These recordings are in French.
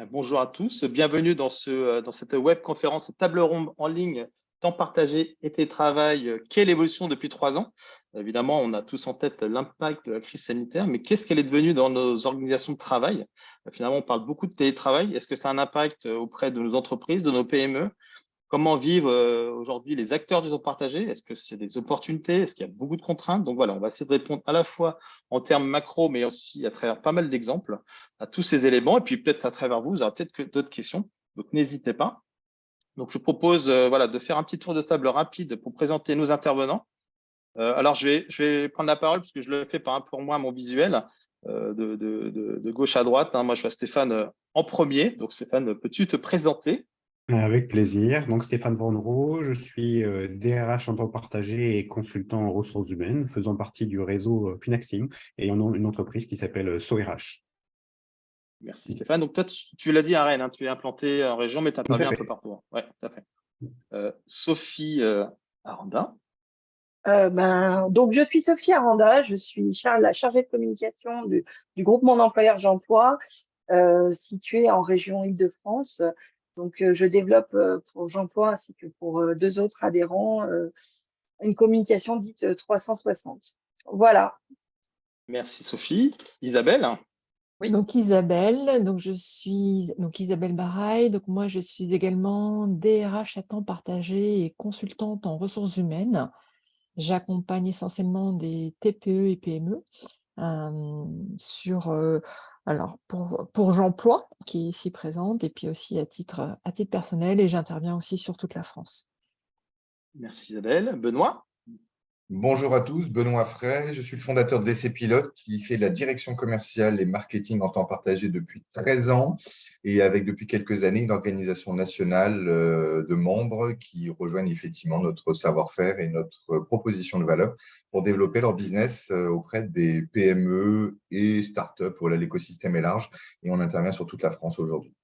Bonjour à tous, bienvenue dans cette web conférence table ronde en ligne, temps partagé et télétravail, quelle évolution depuis 3 ans? Évidemment, on a tous en tête l'impact de la crise sanitaire, mais qu'est-ce qu'elle est devenue dans nos organisations de travail? Finalement, on parle beaucoup de télétravail. Est-ce que ça a un impact auprès de nos entreprises, de nos PME? Comment vivent aujourd'hui les acteurs du temps partagé? Est-ce que c'est des opportunités? Est-ce qu'il y a beaucoup de contraintes? Donc voilà, on va essayer de répondre à la fois en termes macro, mais aussi à travers pas mal d'exemples à tous ces éléments. Et puis peut-être à travers vous, vous aurez peut-être d'autres questions. Donc n'hésitez pas. Donc je vous propose voilà, de faire un petit tour de table rapide pour présenter nos intervenants. Alors je vais prendre la parole parce que je le fais pour moi mon visuel de gauche à droite. Moi je vois Stéphane en premier. Donc Stéphane, peux-tu te présenter? Avec plaisir. Donc, Stéphane Vendreau, je suis DRH en temps partagé et consultant en ressources humaines, faisant partie du réseau Finaxim et on a une entreprise qui s'appelle SoRH. Merci Stéphane. Donc toi, tu l'as dit à Rennes, hein, tu es implanté en région, mais tu Tout à interviens un peu fait. partout. Oui, tout à fait. Sophie Aranda. Donc, je suis Sophie Aranda, je suis la chargée de communication du groupement d'employeurs J'Emploi, situé en région Île-de-France. Donc, je développe pour J'Emploi ainsi que pour deux autres adhérents une communication dite 360. Voilà. Merci Sophie. Isabelle. Oui. Donc Isabelle, je suis Isabelle Baraille, donc moi je suis également DRH à temps partagé et consultante en ressources humaines. J'accompagne essentiellement des TPE et PME pour J'Emploi qui est ici présente et puis aussi à titre personnel, et j'interviens aussi sur toute la France. Merci Isabelle. Benoît. Bonjour à tous, Benoît Fray, je suis le fondateur de DC Pilote qui fait la direction commerciale et marketing en temps partagé depuis 13 ans et avec depuis quelques années une organisation nationale de membres qui rejoignent effectivement notre savoir-faire et notre proposition de valeur pour développer leur business auprès des PME et startups. Voilà, l'écosystème est large et on intervient sur toute la France aujourd'hui.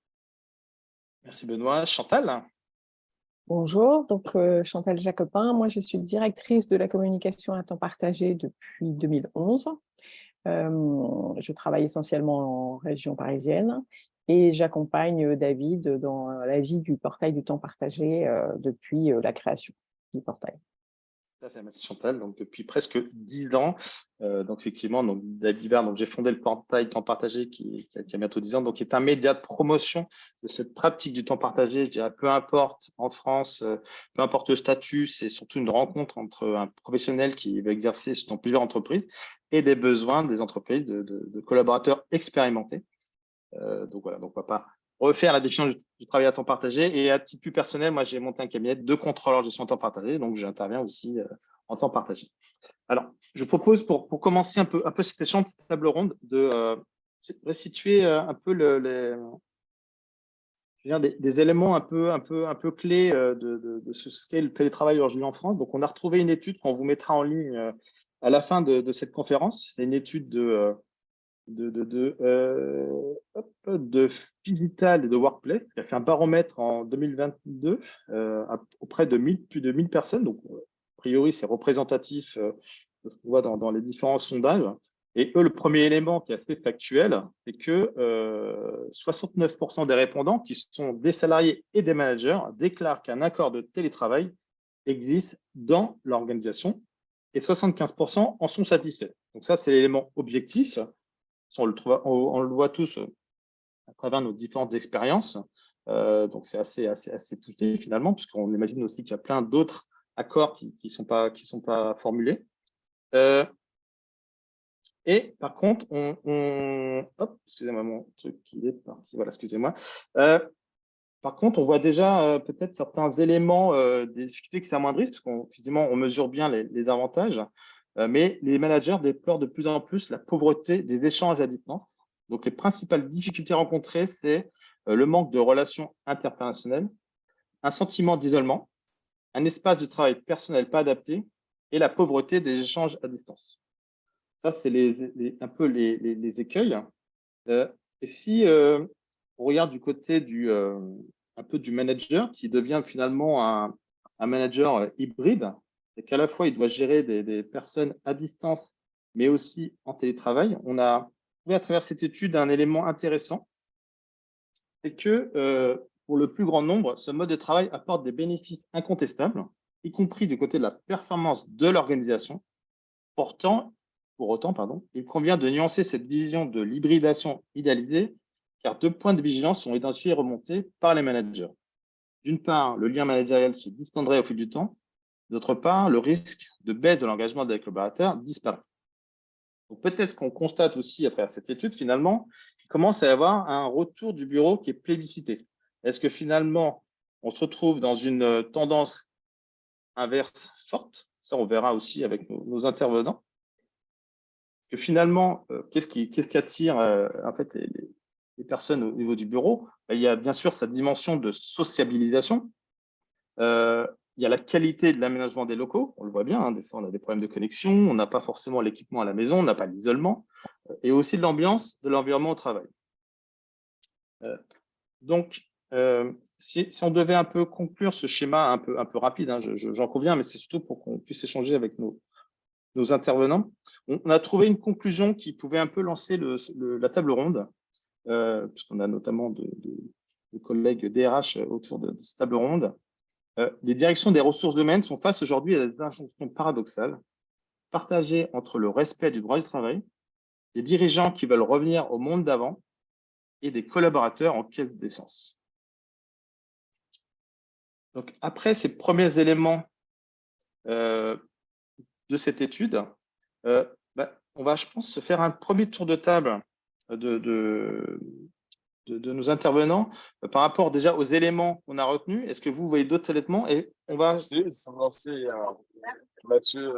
Merci Benoît. Chantal. Bonjour, donc Chantal Jacopin, moi je suis directrice de la communication à temps partagé depuis 2011. Je travaille essentiellement en région parisienne et j'accompagne David dans la vie du portail du temps partagé depuis la création du portail. Tout à fait, merci Chantal. Donc depuis presque 10 ans, donc effectivement, donc David Hibert, donc j'ai fondé le portail temps partagé qui a bientôt 10 ans, donc qui est un média de promotion de cette pratique du temps partagé. Je dirais, peu importe en France, peu importe le statut, c'est surtout une rencontre entre un professionnel qui va exercer dans plusieurs entreprises et des besoins des entreprises de collaborateurs expérimentés. Donc voilà, donc on va pas refaire la définition du travail à temps partagé. Et à titre plus personnel, moi, j'ai monté un cabinet de contrôleurs de gestion en temps partagé, donc j'interviens aussi en temps partagé. Alors, je propose pour commencer un peu cet échange, cette table ronde, de restituer un peu des éléments un peu clés de ce qu'est le télétravail aujourd'hui en France. Donc, on a retrouvé une étude qu'on vous mettra en ligne à la fin de cette conférence. C'est une étude de Physital et de Workplace, qui a fait un baromètre en 2022 auprès de plus de 1000 personnes. Donc, a priori, c'est représentatif de ce qu'on voit dans les différents sondages. Et eux, le premier élément qui est assez factuel, c'est que 69% des répondants, qui sont des salariés et des managers, déclarent qu'un accord de télétravail existe dans l'organisation et 75% en sont satisfaits. Donc ça, c'est l'élément objectif. On le voit tous à travers nos différentes expériences. Donc, c'est assez poussé finalement, puisqu'on imagine aussi qu'il y a plein d'autres accords qui sont pas formulés. Et par contre, hop, excusez-moi, mon truc il est parti. Voilà, excusez-moi. Par contre, on voit déjà peut-être certains éléments des difficultés qui s'amoindrissent, parce qu'effectivement, on mesure bien les avantages. Mais les managers déplorent de plus en plus la pauvreté des échanges à distance. Donc, les principales difficultés rencontrées, c'est le manque de relations interpersonnelles, un sentiment d'isolement, un espace de travail personnel pas adapté et la pauvreté des échanges à distance. Ça, c'est un peu les écueils. Et si on regarde du côté un peu du manager qui devient finalement un manager hybride, c'est qu'à la fois, il doit gérer des personnes à distance, mais aussi en télétravail. On a trouvé à travers cette étude un élément intéressant, c'est que pour le plus grand nombre, ce mode de travail apporte des bénéfices incontestables, y compris du côté de la performance de l'organisation. Pour autant, il convient de nuancer cette vision de l'hybridation idéalisée, car 2 points de vigilance sont identifiés et remontés par les managers. D'une part, le lien managérial se distendrait au fil du temps. D'autre part, le risque de baisse de l'engagement des collaborateurs disparaît. Donc peut-être qu'on constate aussi, après cette étude, finalement, qu'il commence à y avoir un retour du bureau qui est plébiscité. Est-ce que finalement, on se retrouve dans une tendance inverse forte? Ça, on verra aussi avec nos intervenants. Que finalement, qu'est-ce qui attire en fait, les personnes au niveau du bureau? Il y a bien sûr sa dimension de sociabilisation. Il y a la qualité de l'aménagement des locaux, on le voit bien, hein, des fois on a des problèmes de connexion, on n'a pas forcément l'équipement à la maison, on n'a pas l'isolement, et aussi de l'ambiance, de l'environnement au travail. Donc, si on devait un peu conclure ce schéma un peu rapide, hein, j'en conviens, mais c'est surtout pour qu'on puisse échanger avec nos intervenants, on a trouvé une conclusion qui pouvait un peu lancer la table ronde, puisqu'on a notamment de collègues DRH autour de cette table ronde. Les directions des ressources humaines sont face aujourd'hui à des injonctions paradoxales, partagées entre le respect du droit du travail, des dirigeants qui veulent revenir au monde d'avant et des collaborateurs en quête d'essence. Donc, après ces premiers éléments de cette étude, on va, je pense, se faire un premier tour de table de nos intervenants par rapport déjà aux éléments qu'on a retenus. Est-ce que vous voyez d'autres éléments? Et on va lancer Mathieu.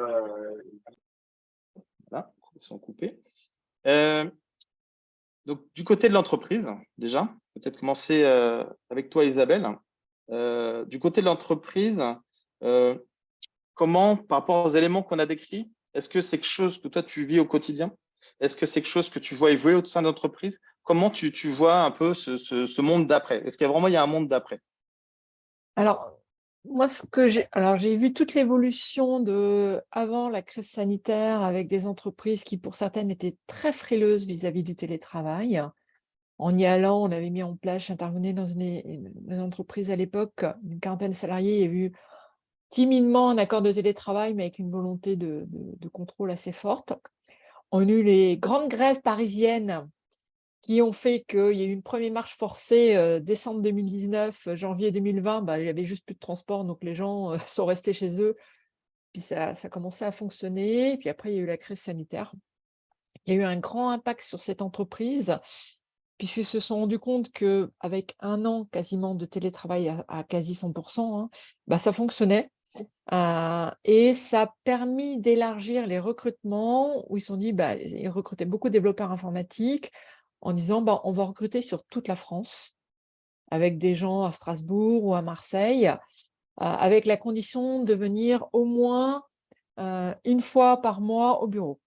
Voilà, ils sont coupés. Donc, du côté de l'entreprise, déjà, peut-être commencer avec toi, Isabelle. Du côté de l'entreprise, comment, par rapport aux éléments qu'on a décrits, est-ce que c'est quelque chose que toi, tu vis au quotidien? Est-ce que c'est quelque chose que tu vois évoluer au sein de l'entreprise? Comment tu vois un peu ce monde d'après? Est-ce qu'il y a vraiment un monde d'après? Alors, moi, j'ai vu toute l'évolution avant la crise sanitaire avec des entreprises qui, pour certaines, étaient très frileuses vis-à-vis du télétravail. En y allant, on avait mis en place, j'intervenais dans une entreprise à l'époque, une quarantaine de salariés, il y a eu timidement un accord de télétravail, mais avec une volonté de contrôle assez forte. On a eu les grandes grèves parisiennes qui ont fait qu'il y a eu une première marche forcée décembre 2019, janvier 2020, il n'y avait juste plus de transport, donc les gens sont restés chez eux. Puis ça commençait à fonctionner. Puis après, il y a eu la crise sanitaire. Il y a eu un grand impact sur cette entreprise, puisqu'ils se sont rendus compte qu'avec 1 an quasiment de télétravail à quasi 100%, ça fonctionnait. Et ça a permis d'élargir les recrutements, où ils se sont dit, ils recrutaient beaucoup de développeurs informatiques, en disant, on va recruter sur toute la France, avec des gens à Strasbourg ou à Marseille, avec la condition de venir au moins 1 fois par mois au bureau.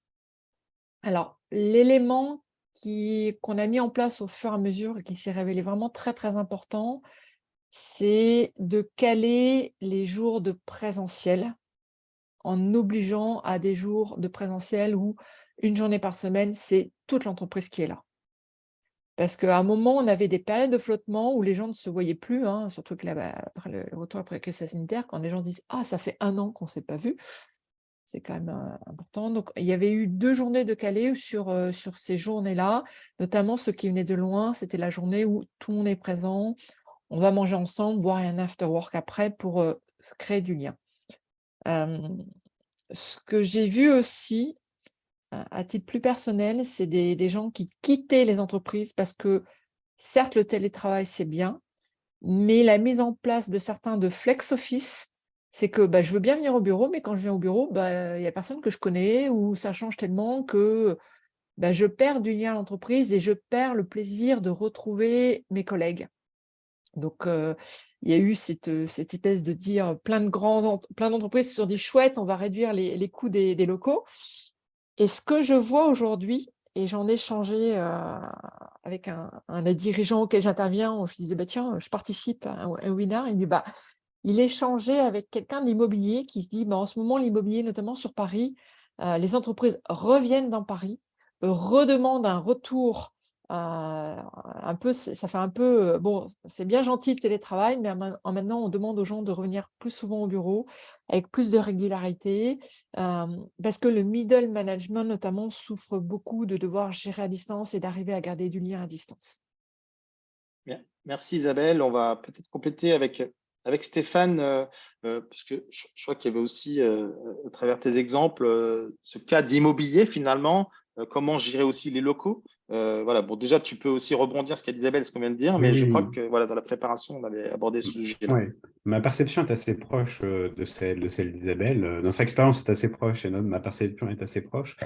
Alors, l'élément qu'on a mis en place au fur et à mesure et qui s'est révélé vraiment très, très important, c'est de caler les jours de présentiel en obligeant à des jours de présentiel où 1 journée par semaine, c'est toute l'entreprise qui est là. Parce qu'à un moment, on avait des périodes de flottement où les gens ne se voyaient plus, surtout que après le retour après la crise sanitaire, quand les gens disent « Ah, ça fait 1 an qu'on ne s'est pas vu », c'est quand même important. Donc, il y avait eu 2 journées de calé sur ces journées-là, notamment ceux qui venaient de loin, c'était la journée où tout le monde est présent, on va manger ensemble, voire un after work après pour créer du lien. Ce que j'ai vu aussi, à titre plus personnel, c'est des gens qui quittaient les entreprises parce que, certes, le télétravail, c'est bien, mais la mise en place de certains de flex office, c'est que je veux bien venir au bureau, mais quand je viens au bureau, il n'y a personne que je connais ou ça change tellement que je perds du lien à l'entreprise et je perds le plaisir de retrouver mes collègues. Donc, il y a eu cette espèce de dire, plein d'entreprises se sont dit, chouette, on va réduire les coûts des locaux. Et ce que je vois aujourd'hui, et j'en ai échangé avec un des dirigeants auquel j'interviens, je disais, tiens, je participe à un webinaire, il me dit, il échangeait avec quelqu'un de l'immobilier qui se dit, en ce moment, l'immobilier, notamment sur Paris, les entreprises reviennent dans Paris, redemandent un retour un peu, ça fait un peu, bon, c'est bien gentil le télétravail, mais maintenant, on demande aux gens de revenir plus souvent au bureau, avec plus de régularité, parce que le middle management, notamment, souffre beaucoup de devoir gérer à distance et d'arriver à garder du lien à distance. Bien. Merci Isabelle. On va peut-être compléter avec Stéphane, parce que je crois qu'il y avait aussi, à travers tes exemples, ce cas d'immobilier finalement, comment gérer aussi les locaux. Voilà. Bon, déjà, tu peux aussi rebondir ce qu'a dit Isabelle, ce qu'on vient de dire, mais je crois Oui. que voilà, dans la préparation, on avait abordé ce sujet-là. Ouais. Ma perception est assez proche de celle d'Isabelle. Notre expérience est assez proche et ma perception est assez proche.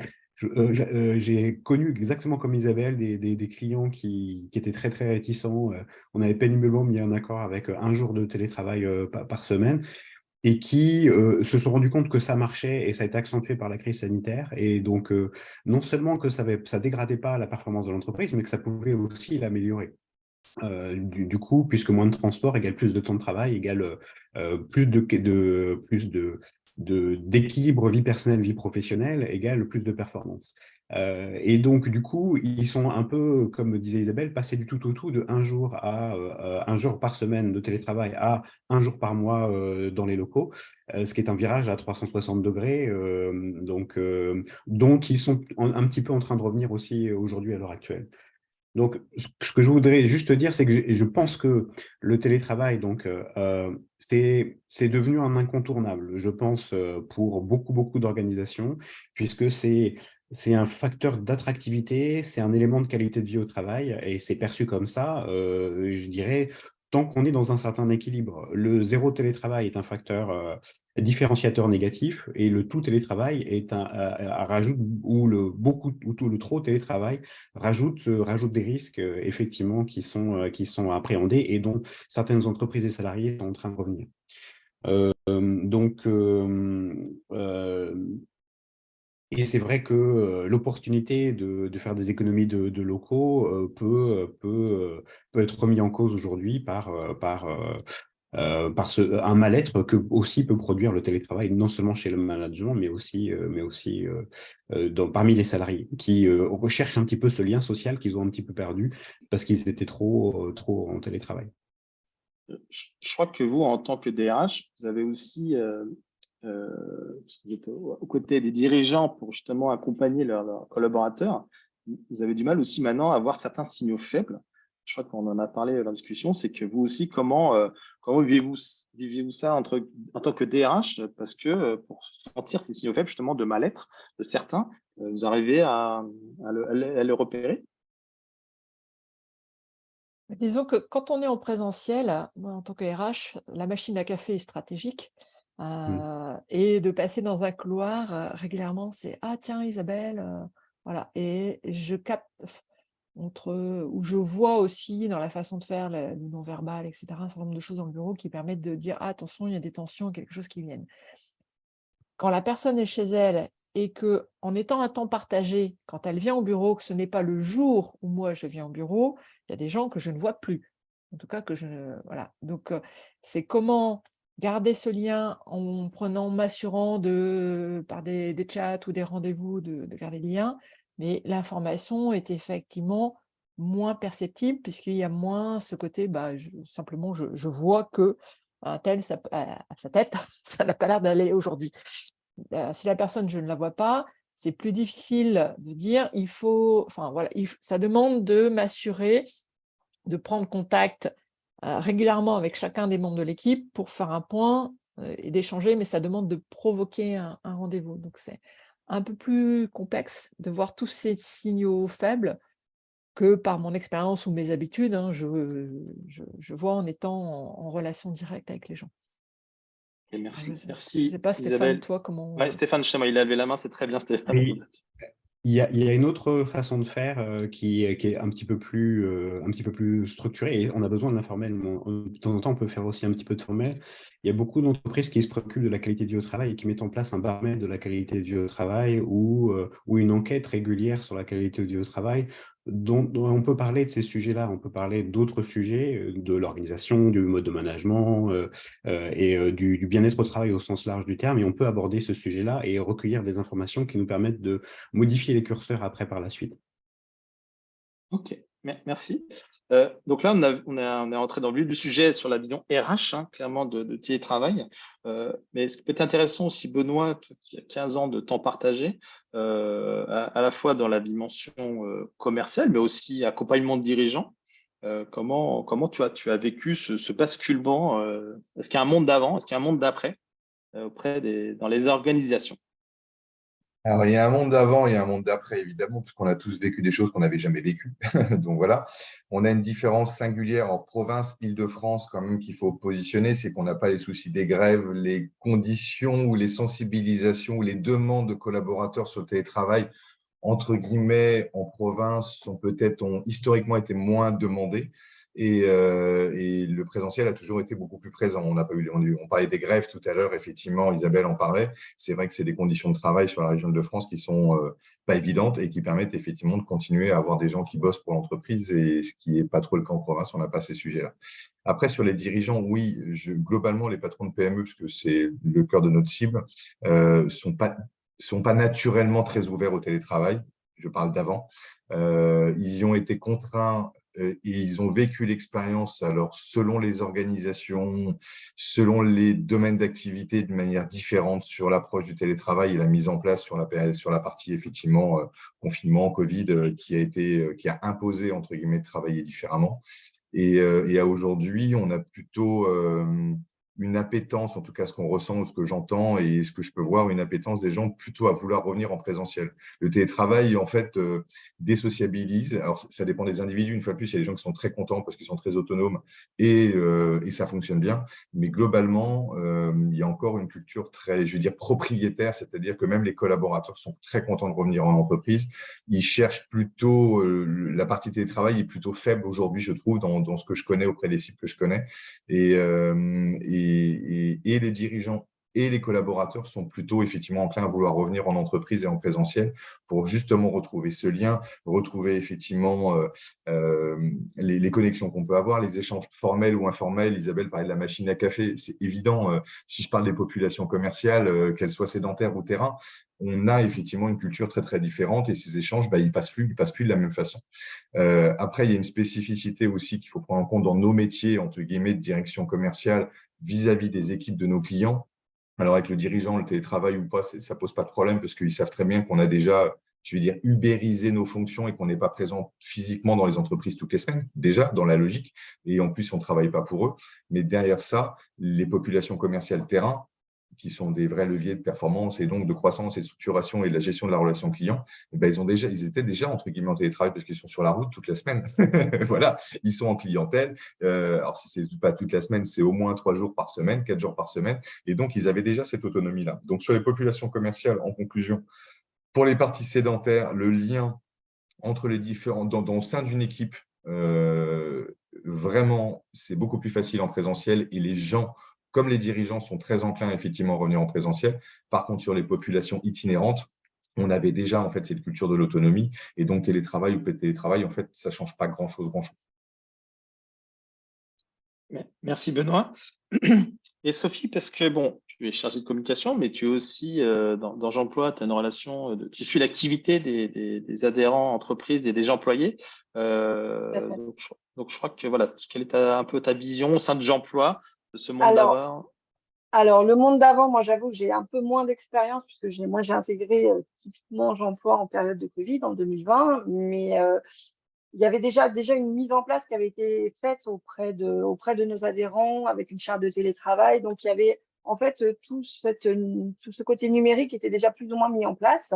J'ai connu exactement comme Isabelle des clients qui étaient très, très réticents. On avait péniblement mis un accord avec un jour de télétravail par semaine et qui se sont rendus compte que ça marchait et ça a été accentué par la crise sanitaire. Et donc, non seulement que ça dégradait pas la performance de l'entreprise, mais que ça pouvait aussi l'améliorer. Du coup, puisque moins de transport égale plus de temps de travail, égale plus d'équilibre vie personnelle, vie professionnelle, égale plus de performance. Et donc, du coup, ils sont un peu, comme disait Isabelle, passés du tout au tout de un jour un jour par semaine de télétravail à un jour par mois dans les locaux, ce qui est un virage à 360 degrés, dont ils sont un petit peu en train de revenir aussi aujourd'hui à l'heure actuelle. Donc, ce que je voudrais juste dire, c'est que je pense que le télétravail, c'est devenu un incontournable, je pense, pour beaucoup d'organisations, puisque c'est un facteur d'attractivité, c'est un élément de qualité de vie au travail, et c'est perçu comme ça, je dirais, tant qu'on est dans un certain équilibre. Le zéro télétravail est un facteur différenciateur négatif, et le tout télétravail est un rajout, ou le trop télétravail rajoute des risques effectivement qui sont appréhendés et dont certaines entreprises et salariés sont en train de revenir. Et c'est vrai que l'opportunité de faire des économies de locaux peut être remis en cause aujourd'hui par un mal-être que aussi peut produire le télétravail, non seulement chez le management, mais aussi parmi les salariés qui recherchent un petit peu ce lien social qu'ils ont un petit peu perdu parce qu'ils étaient trop en télétravail. Je crois que vous, en tant que DRH, vous avez aussi, vous êtes aux côtés des dirigeants pour justement accompagner leurs collaborateurs. Vous avez du mal aussi maintenant à voir certains signaux faibles. Je crois qu'on en a parlé dans la discussion, c'est que vous aussi, comment vivez-vous ça en tant que DRH? Parce que pour sentir ces signaux faibles, justement, de mal-être de certains, vous arrivez à le repérer? Disons que quand on est en présentiel, moi, en tant que RH, la machine à café est stratégique. Et de passer dans un couloir régulièrement, c'est ah tiens Isabelle, voilà. Et je capte ou je vois aussi dans la façon de faire le non-verbal, etc., un certain nombre de choses dans le bureau qui permettent de dire ah, attention, il y a des tensions, quelque chose qui viennent. Quand la personne est chez elle et que, en étant un temps partagé, quand elle vient au bureau, que ce n'est pas le jour où moi je viens au bureau, il y a des gens que je ne vois plus. En tout cas, voilà. Donc, c'est comment garder ce lien en m'assurant par des chats ou des rendez-vous de garder le lien, mais l'information est effectivement moins perceptible puisqu'il y a moins ce côté, simplement, je vois que un tel, à sa tête, ça n'a pas l'air d'aller aujourd'hui. Si la personne, je ne la vois pas, c'est plus difficile de dire, ça demande de m'assurer de prendre contact régulièrement avec chacun des membres de l'équipe pour faire un point et d'échanger, mais ça demande de provoquer un rendez-vous. Donc, c'est un peu plus complexe de voir tous ces signaux faibles que par mon expérience ou mes habitudes, hein, je vois en étant en relation directe avec les gens. Et merci, Je ne merci sais pas, Stéphane, Isabelle. toi, comment… Ouais, Stéphane, il a levé la main, c'est très bien, Stéphane. Oui. Il y a une autre façon de faire qui est un petit peu plus structurée et on a besoin de l'informel. De temps en temps, on peut faire aussi un petit peu de formel. Il y a beaucoup d'entreprises qui se préoccupent de la qualité de vie au travail et qui mettent en place un baromètre de la qualité de vie au travail ou une enquête régulière sur la qualité de vie au travail. Dont on peut parler de ces sujets-là, on peut parler d'autres sujets, de l'organisation, du mode de management et du bien-être au travail au sens large du terme, et on peut aborder ce sujet-là et recueillir des informations qui nous permettent de modifier les curseurs après par la suite. Ok, Merci. Donc là, on est entré dans le vif du sujet sur la vision RH, hein, clairement, de télétravail. Mais ce qui peut être intéressant aussi, Benoît, toi qui a 15 ans de temps partagé, à la fois dans la dimension commerciale, mais aussi accompagnement de dirigeants. Comment tu as vécu ce basculement? Est-ce qu'il y a un monde d'avant? Est-ce qu'il y a un monde d'après dans les organisations? Alors, il y a un monde d'avant et un monde d'après, évidemment, puisqu'on a tous vécu des choses qu'on n'avait jamais vécues. Donc voilà, on a une différence singulière en province, Île-de-France, quand même, qu'il faut positionner, c'est qu'on n'a pas les soucis des grèves, les conditions ou les sensibilisations ou les demandes de collaborateurs sur le télétravail, entre guillemets, en province, ont historiquement été moins demandées. Et le présentiel a toujours été beaucoup plus présent. On parlait des grèves tout à l'heure, effectivement, Isabelle en parlait. C'est vrai que c'est des conditions de travail sur la région de France qui sont pas évidentes et qui permettent effectivement de continuer à avoir des gens qui bossent pour l'entreprise, et ce qui n'est pas trop le cas en province, on n'a pas ces sujets-là. Après, sur les dirigeants, oui, globalement, les patrons de PME, parce que c'est le cœur de notre cible, sont pas naturellement très ouverts au télétravail. Je parle d'avant. Ils y ont été contraints et ils ont vécu l'expérience, alors selon les organisations, selon les domaines d'activité, de manière différente sur l'approche du télétravail et la mise en place sur la partie effectivement confinement, Covid, qui a imposé entre guillemets de travailler différemment. Et à aujourd'hui, on a plutôt une appétence, en tout cas ce qu'on ressent, ce que j'entends et ce que je peux voir, une appétence des gens plutôt à vouloir revenir en présentiel. Le télétravail, en fait, désociabilise. Alors, ça dépend des individus. Une fois de plus, il y a des gens qui sont très contents parce qu'ils sont très autonomes et ça fonctionne bien. Mais globalement, il y a encore une culture très, je veux dire, propriétaire, c'est-à-dire que même les collaborateurs sont très contents de revenir en entreprise. Ils cherchent plutôt, la partie télétravail est plutôt faible aujourd'hui, je trouve, dans ce que je connais, auprès des cibles que je connais. Et les dirigeants et les collaborateurs sont plutôt effectivement enclins à vouloir revenir en entreprise et en présentiel pour justement retrouver ce lien, retrouver effectivement les connexions qu'on peut avoir, les échanges formels ou informels. Isabelle parlait de la machine à café, c'est évident. Si je parle des populations commerciales, qu'elles soient sédentaires ou terrain, on a effectivement une culture très, très différente et ces échanges, ils passent plus de la même façon. Après, il y a une spécificité aussi qu'il faut prendre en compte dans nos métiers, entre guillemets, de direction commerciale vis-à-vis des équipes de nos clients. Alors, avec le dirigeant, le télétravail ou pas, ça pose pas de problème parce qu'ils savent très bien qu'on a déjà, je vais dire, ubérisé nos fonctions et qu'on n'est pas présent physiquement dans les entreprises toutes les semaines, déjà, dans la logique. Et en plus, on ne travaille pas pour eux. Mais derrière ça, les populations commerciales terrain, qui sont des vrais leviers de performance et donc de croissance et de structuration et de la gestion de la relation client, ils étaient déjà entre guillemets en télétravail parce qu'ils sont sur la route toute la semaine. Voilà, ils sont en clientèle. Alors si c'est pas toute la semaine, c'est au moins 3 jours par semaine, 4 jours par semaine, et donc ils avaient déjà cette autonomie-là. Donc sur les populations commerciales, en conclusion, pour les parties sédentaires, le lien entre les différents au sein d'une équipe, vraiment, c'est beaucoup plus facile en présentiel et les gens, comme les dirigeants, sont très enclins effectivement à revenir en présentiel. Par contre, sur les populations itinérantes, on avait déjà en fait cette culture de l'autonomie et donc télétravail ou pas de télétravail, en fait, ça ne change pas grand-chose. Merci Benoît. Et Sophie, parce que bon, tu es chargée de communication, mais tu es aussi dans J'emploi, tu as une relation, tu suis l'activité des adhérents entreprises, des employés. Donc, je crois que voilà, quelle est un peu ta vision au sein de J'emploi, de ce monde d'avant? Alors, le monde d'avant, moi, j'avoue, j'ai un peu moins d'expérience puisque j'ai intégré typiquement J'emploi en période de Covid en 2020, mais il y avait déjà une mise en place qui avait été faite auprès de nos adhérents avec une charte de télétravail. Donc, il y avait en fait tout ce côté numérique qui était déjà plus ou moins mis en place.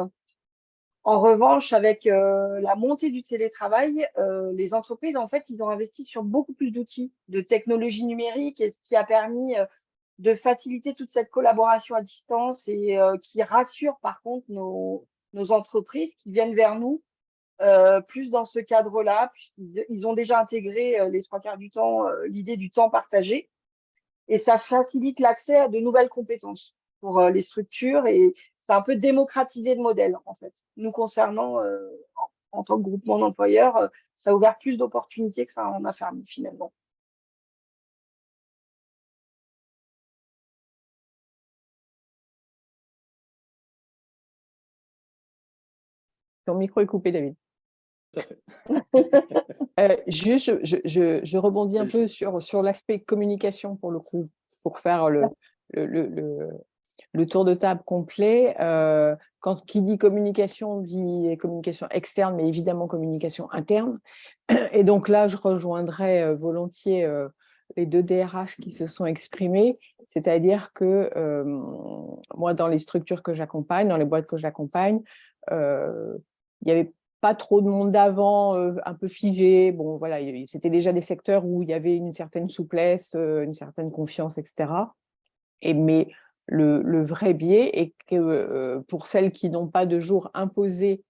En revanche, avec la montée du télétravail, les entreprises, en fait, ils ont investi sur beaucoup plus d'outils de technologie numérique, et ce qui a permis de faciliter toute cette collaboration à distance et qui rassure par contre nos entreprises qui viennent vers nous plus dans ce cadre-là, puisqu'ils ont déjà intégré les 3 quarts du temps l'idée du temps partagé, et ça facilite l'accès à de nouvelles compétences pour les structures, et c'est un peu démocratisé le modèle en fait. Nous concernant en tant que groupement d'employeurs, ça a ouvert plus d'opportunités que ça en a fermé finalement. Ton micro est coupé, David. Tout à fait. Je rebondis un peu sur l'aspect communication pour le coup, pour faire le, le tour de table complet. Quand qui dit communication, dit communication externe, mais évidemment communication interne. Et donc là, je rejoindrai volontiers les deux DRH qui se sont exprimés, c'est-à-dire que moi, dans les structures que j'accompagne, dans les boîtes que j'accompagne, il n'y avait pas trop de monde d'avant, un peu figé. Bon, voilà, c'était déjà des secteurs où il y avait une certaine souplesse, une certaine confiance, etc. Mais le vrai biais est que pour celles qui n'ont pas de jour imposé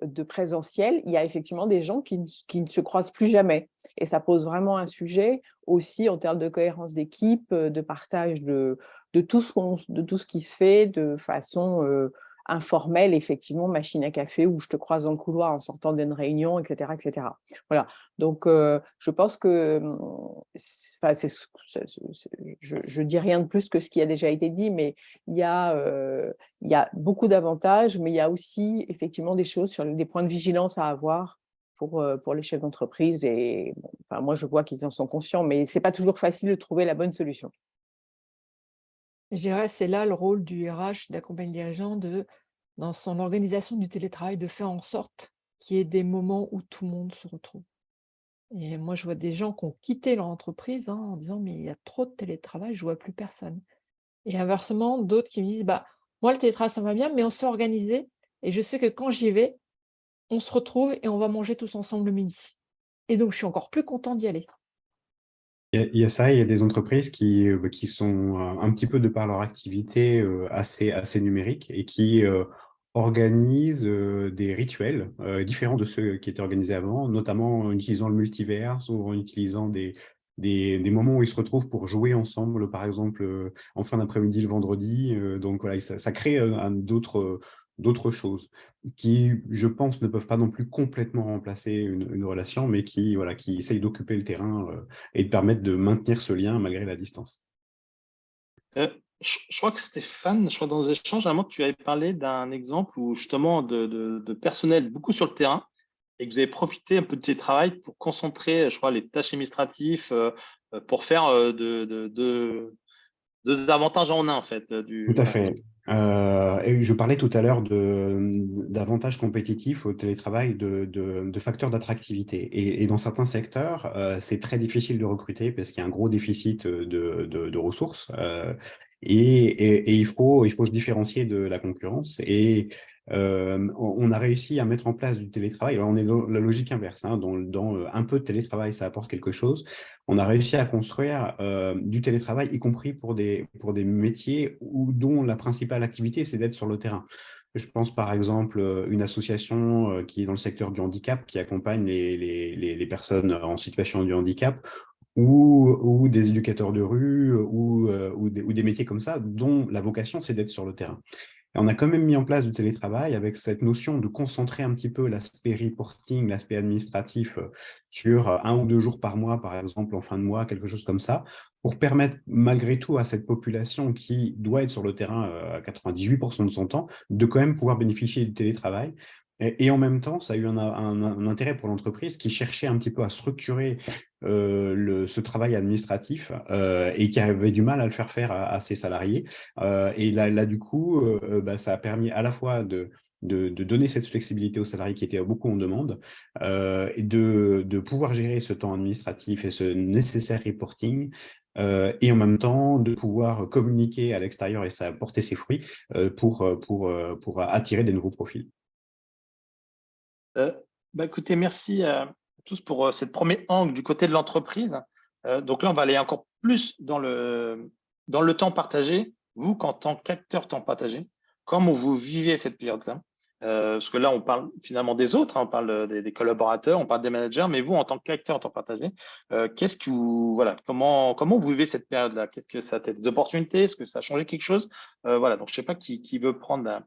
de présentiel, il y a effectivement des gens qui ne se croisent plus jamais. Et ça pose vraiment un sujet aussi en termes de cohérence d'équipe, de partage de tout ce qui se fait de façon informelle, effectivement, machine à café, où je te croise dans le couloir en sortant d'une réunion, etc. etc. Voilà. Donc, je pense que, je dis rien de plus que ce qui a déjà été dit, mais il y a beaucoup d'avantages, mais il y a aussi effectivement des choses sur des points de vigilance à avoir pour les chefs d'entreprise. Et bon, enfin, moi, je vois qu'ils en sont conscients, mais ce n'est pas toujours facile de trouver la bonne solution. Je dirais c'est là le rôle du RH, d'accompagner les dirigeants, dans son organisation du télétravail, de faire en sorte qu'il y ait des moments où tout le monde se retrouve. Et moi, je vois des gens qui ont quitté leur entreprise en disant « mais il y a trop de télétravail, je ne vois plus personne ». Et inversement, d'autres qui me disent bah, « moi, le télétravail, ça va bien, mais on s'est organisé et je sais que quand j'y vais, on se retrouve et on va manger tous ensemble le midi. Et donc, je suis encore plus content d'y aller. » Il y a ça, il y a des entreprises qui sont un petit peu de par leur activité assez numérique et qui organisent des rituels différents de ceux qui étaient organisés avant, notamment en utilisant le multiverse ou en utilisant des moments où ils se retrouvent pour jouer ensemble, par exemple en fin d'après-midi le vendredi. Donc voilà, ça crée d'autres choses qui, je pense, ne peuvent pas non plus complètement remplacer une relation, mais qui essayent d'occuper le terrain et de permettre de maintenir ce lien malgré la distance. Je crois que Stéphane, je crois dans nos échanges, à un moment, tu avais parlé d'un exemple où justement de personnel beaucoup sur le terrain et que vous avez profité un peu de tes travail pour concentrer, je crois, les tâches administratives pour faire deux avantages en un, en fait. Tout à fait. Et je parlais tout à l'heure d'avantages compétitifs au télétravail, de facteurs d'attractivité. Et dans certains secteurs, c'est très difficile de recruter parce qu'il y a un gros déficit de ressources. Et il faut se différencier de la concurrence. Et on a réussi à mettre en place du télétravail. Alors, on est dans la logique inverse, hein, dans un peu de télétravail, ça apporte quelque chose. On a réussi à construire du télétravail, y compris pour des métiers dont la principale activité, c'est d'être sur le terrain. Je pense par exemple une association qui est dans le secteur du handicap, qui accompagne les personnes en situation de handicap, ou des éducateurs de rue, ou des métiers comme ça, dont la vocation, c'est d'être sur le terrain. Et on a quand même mis en place du télétravail avec cette notion de concentrer un petit peu l'aspect reporting, l'aspect administratif sur 1 ou 2 jours par mois, par exemple, en fin de mois, quelque chose comme ça, pour permettre malgré tout à cette population qui doit être sur le terrain à 98% de son temps, de quand même pouvoir bénéficier du télétravail. Et en même temps, ça a eu un intérêt pour l'entreprise qui cherchait un petit peu à structurer ce travail administratif et qui avait du mal à le faire à ses salariés. Et là, du coup, ça a permis à la fois de donner cette flexibilité aux salariés qui étaient beaucoup en demande et de pouvoir gérer ce temps administratif et ce nécessaire reporting et en même temps de pouvoir communiquer à l'extérieur et ça a porté ses fruits pour attirer des nouveaux profils. Écoutez, merci à tous pour cette premier angle du côté de l'entreprise. Donc là, on va aller encore plus dans le temps partagé. Vous, qu'en tant qu'acteur temps partagé, comment vous vivez cette période-là? Parce que là, on parle finalement des autres, hein, on parle des collaborateurs, on parle des managers, mais vous, en tant qu'acteur temps partagé, comment vous vivez cette période-là? Qu'est-ce que ça a été des opportunités? Est-ce que ça a changé quelque chose? Donc je ne sais pas qui veut prendre la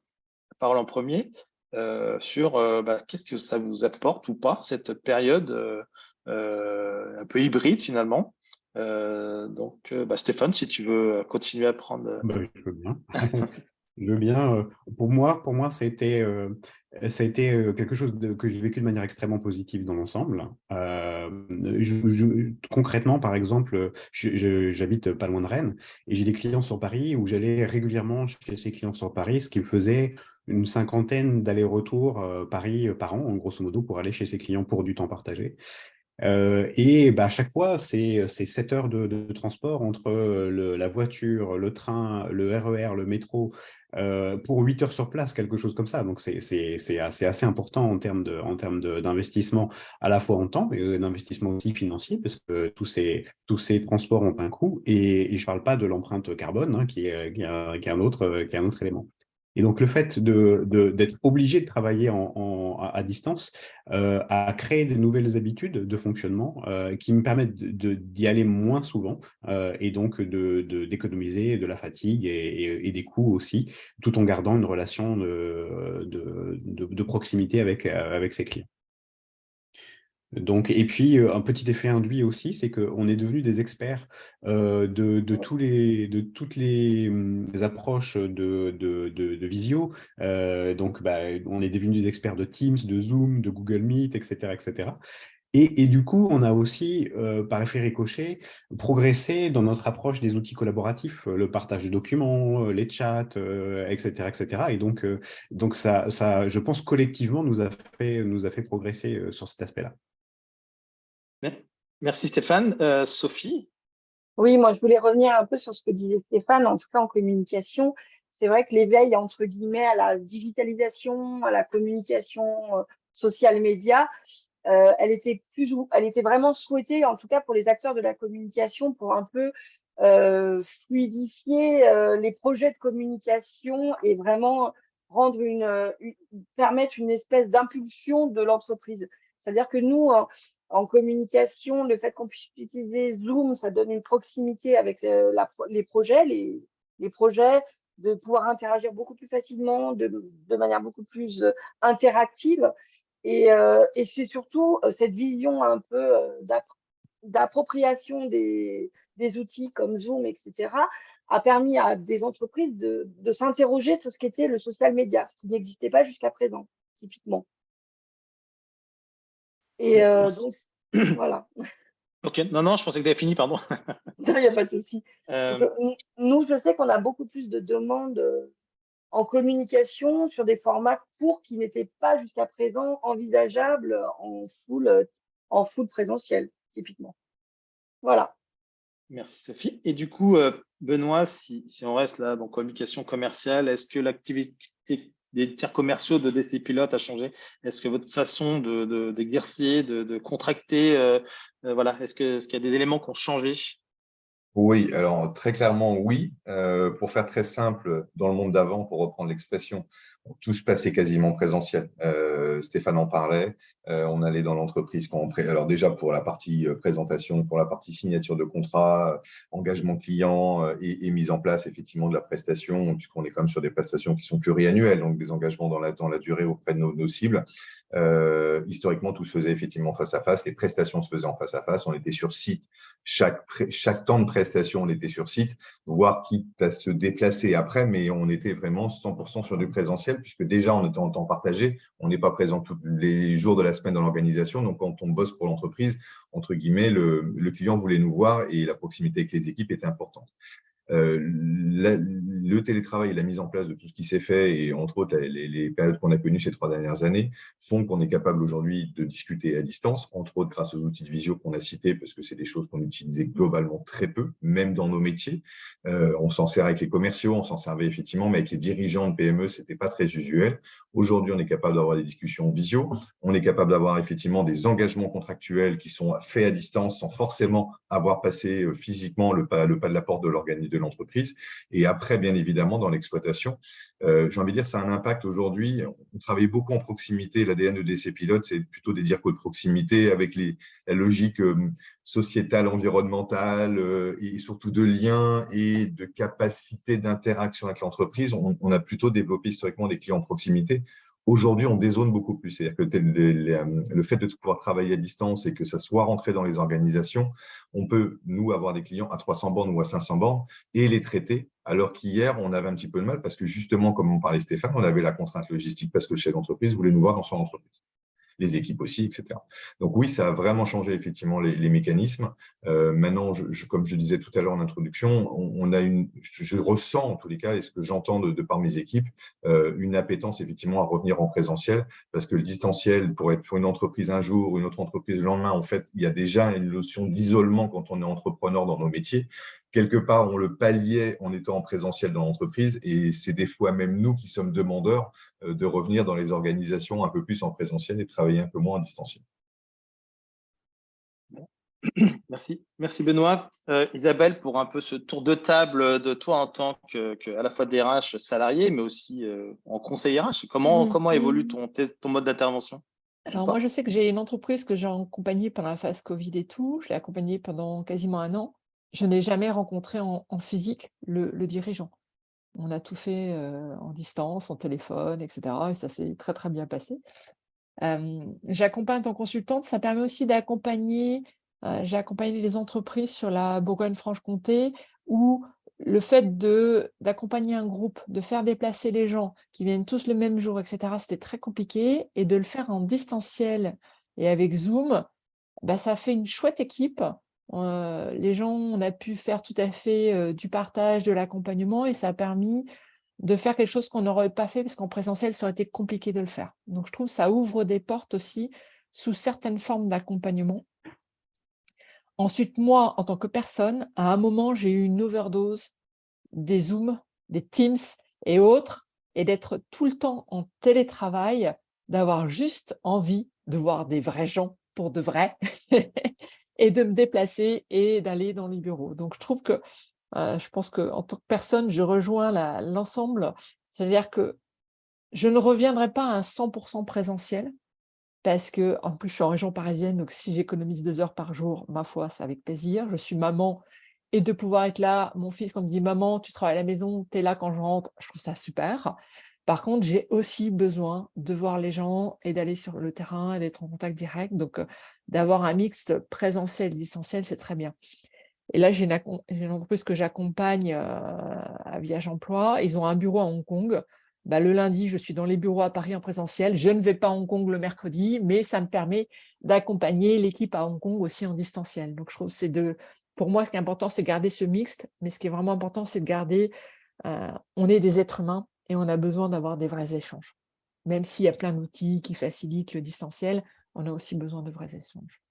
parole en premier. Sur qu'est-ce que ça vous apporte ou pas, cette période un peu hybride finalement. Stéphane, si tu veux continuer à prendre… Je peux bien. Je veux bien. Pour moi, ça a été quelque chose que j'ai vécu de manière extrêmement positive dans l'ensemble. Concrètement, par exemple, j'habite pas loin de Rennes et j'ai des clients sur Paris où j'allais régulièrement chez ces clients sur Paris, ce qui me faisait une cinquantaine d'allers-retours Paris par an, en grosso modo, pour aller chez ces clients pour du temps partagé. Et à chaque fois, c'est 7 heures de transport entre la voiture, le train, le RER, le métro, pour 8 heures sur place, quelque chose comme ça. Donc, c'est assez important en termes d'investissement, à la fois en temps, et d'investissement aussi financier, parce que tous ces transports ont un coût. Et je ne parle pas de l'empreinte carbone, hein, qui est un autre élément. Et donc, le fait d'être obligé de travailler à distance à créer de nouvelles habitudes de fonctionnement qui me permettent d'y aller moins souvent et donc d'économiser de la fatigue et des coûts aussi, tout en gardant une relation de proximité avec ses clients. Donc, et puis, un petit effet induit aussi, c'est qu'on est devenus des experts de toutes les approches de visio. Donc, on est devenus des experts de Teams, de Zoom, de Google Meet, etc., etc. Et du coup, on a aussi, par effet ricochet, progressé dans notre approche des outils collaboratifs, le partage de documents, les chats, etc., etc. Et donc ça, je pense, collectivement, nous a fait progresser sur cet aspect-là. Merci Stéphane. Sophie? Oui, moi, je voulais revenir un peu sur ce que disait Stéphane, en tout cas en communication. C'est vrai que l'éveil, entre guillemets, à la digitalisation, à la communication social média, elle était vraiment souhaitée, en tout cas pour les acteurs de la communication, pour un peu fluidifier les projets de communication et vraiment permettre une espèce d'impulsion de l'entreprise. C'est-à-dire que nous, en communication, le fait qu'on puisse utiliser Zoom, ça donne une proximité avec les projets, de pouvoir interagir beaucoup plus facilement, de manière beaucoup plus interactive. Et c'est surtout cette vision un peu d'appropriation des outils comme Zoom, etc., a permis à des entreprises de s'interroger sur ce qu'était le social media, ce qui n'existait pas jusqu'à présent, typiquement. Et donc, voilà. Ok, non, je pensais que tu avais fini, pardon. Non, il n'y a pas de souci. Nous, je sais qu'on a beaucoup plus de demandes en communication sur des formats courts qui n'étaient pas jusqu'à présent envisageables en full présentiel, typiquement. Voilà. Merci Sophie. Et du coup, Benoît, si on reste là dans communication commerciale, est-ce que l'activité des tiers commerciaux de DC Pilote a changé? Est-ce que votre façon d'exercer, de contracter, voilà, est-ce qu'il y a des éléments qui ont changé? Oui, alors très clairement, oui. Pour faire très simple, dans le monde d'avant, pour reprendre l'expression, tout se passait quasiment présentiel. Stéphane en parlait. On allait dans l'entreprise alors déjà pour la partie présentation, pour la partie signature de contrat, engagement client et mise en place effectivement de la prestation, puisqu'on est quand même sur des prestations qui sont pluriannuelles, donc des engagements dans la durée auprès de nos cibles. Historiquement, tout se faisait effectivement face à face. Les prestations se faisaient en face à face. On était sur site. Chaque temps de prestation, on était sur site, voire quitte à se déplacer après, mais on était vraiment 100% sur du présentiel, puisque déjà, on était en temps partagé. On n'est pas présent tous les jours de la semaine dans l'organisation. Donc, quand on bosse pour l'entreprise, entre guillemets, le client voulait nous voir et la proximité avec les équipes était importante. Le télétravail et la mise en place de tout ce qui s'est fait, et entre autres les périodes qu'on a connues ces 3 dernières années, font qu'on est capable aujourd'hui de discuter à distance, entre autres grâce aux outils de visio qu'on a cités, parce que c'est des choses qu'on utilisait globalement très peu, même dans nos métiers. On s'en sert avec les commerciaux, on s'en servait effectivement, mais avec les dirigeants de PME, c'était pas très usuel. Aujourd'hui, on est capable d'avoir des discussions visio, on est capable d'avoir effectivement des engagements contractuels qui sont faits à distance sans forcément avoir passé physiquement le pas de la porte de l'entreprise. Et après, bien évidemment, dans l'exploitation, j'ai envie de dire, ça a un impact aujourd'hui. On travaille beaucoup en proximité. L'ADN de DC Pilote, c'est plutôt des DIRCO de proximité avec la logique sociétale, environnementale et surtout de lien et de capacité d'interaction avec l'entreprise. On a plutôt développé historiquement des clients en proximité. Aujourd'hui, on dézone beaucoup plus. C'est-à-dire que le fait de pouvoir travailler à distance et que ça soit rentré dans les organisations, on peut, nous, avoir des clients à 300 bornes ou à 500 bornes et les traiter, alors qu'hier, on avait un petit peu de mal parce que justement, comme on parlait Stéphane, on avait la contrainte logistique parce que le chef d'entreprise voulait nous voir dans son entreprise. Les équipes aussi, etc. Donc oui, ça a vraiment changé effectivement les mécanismes. Maintenant, comme je disais tout à l'heure en introduction, je ressens en tous les cas, et ce que j'entends de par mes équipes, une appétence effectivement à revenir en présentiel, parce que le distanciel, pour être pour une entreprise un jour, une autre entreprise le lendemain, en fait, il y a déjà une notion d'isolement quand on est entrepreneur dans nos métiers. Quelque part, on le palliait en étant en présentiel dans l'entreprise, et c'est des fois même nous qui sommes demandeurs de revenir dans les organisations un peu plus en présentiel et de travailler un peu moins en distanciel. Merci. Merci Benoît. Isabelle, pour un peu ce tour de table de toi en tant à la fois DRH salarié, mais aussi en conseil RH, comment évolue ton mode d'intervention? Alors moi, je sais que j'ai une entreprise que j'ai accompagnée pendant la phase Covid et tout. Je l'ai accompagnée pendant quasiment 1 an. Je n'ai jamais rencontré en physique le dirigeant. On a tout fait en distance, en téléphone, etc. Et ça s'est très, très bien passé. J'accompagne en tant que consultante. Ça permet aussi d'accompagner, j'ai accompagné les entreprises sur la Bourgogne-Franche-Comté où le fait d'accompagner un groupe, de faire déplacer les gens qui viennent tous le même jour, etc., c'était très compliqué. Et de le faire en distanciel et avec Zoom, bah, ça fait une chouette équipe. Les gens, on a pu faire tout à fait du partage, de l'accompagnement, et ça a permis de faire quelque chose qu'on n'aurait pas fait parce qu'en présentiel, ça aurait été compliqué de le faire. Donc, je trouve que ça ouvre des portes aussi sous certaines formes d'accompagnement. Ensuite, moi, en tant que personne, à un moment, j'ai eu une overdose des Zooms, des Teams et autres, et d'être tout le temps en télétravail, d'avoir juste envie de voir des vrais gens pour de vrai et de me déplacer et d'aller dans les bureaux. Donc, je trouve que, je pense qu'en tant que personne, je rejoins l'ensemble. C'est-à-dire que je ne reviendrai pas à un 100% présentiel parce que, en plus, je suis en région parisienne, donc si j'économise 2 heures par jour, ma foi, c'est avec plaisir. Je suis maman et de pouvoir être là, mon fils, quand il me dit « Maman, tu travailles à la maison, tu es là quand je rentre », je trouve ça super. Par contre, j'ai aussi besoin de voir les gens et d'aller sur le terrain et d'être en contact direct. Donc, d'avoir un mixte présentiel et distanciel, c'est très bien. Et là, j'ai une entreprise que j'accompagne à Viage Emploi. Ils ont un bureau à Hong Kong. Bah, le lundi, je suis dans les bureaux à Paris en présentiel. Je ne vais pas à Hong Kong le mercredi, mais ça me permet d'accompagner l'équipe à Hong Kong aussi en distanciel. Donc, je trouve que pour moi, ce qui est important, c'est de garder ce mixte. Mais ce qui est vraiment important, c'est de garder, on est des êtres humains et on a besoin d'avoir des vrais échanges. Même s'il y a plein d'outils qui facilitent le distanciel, on a aussi besoin de vrais échanges.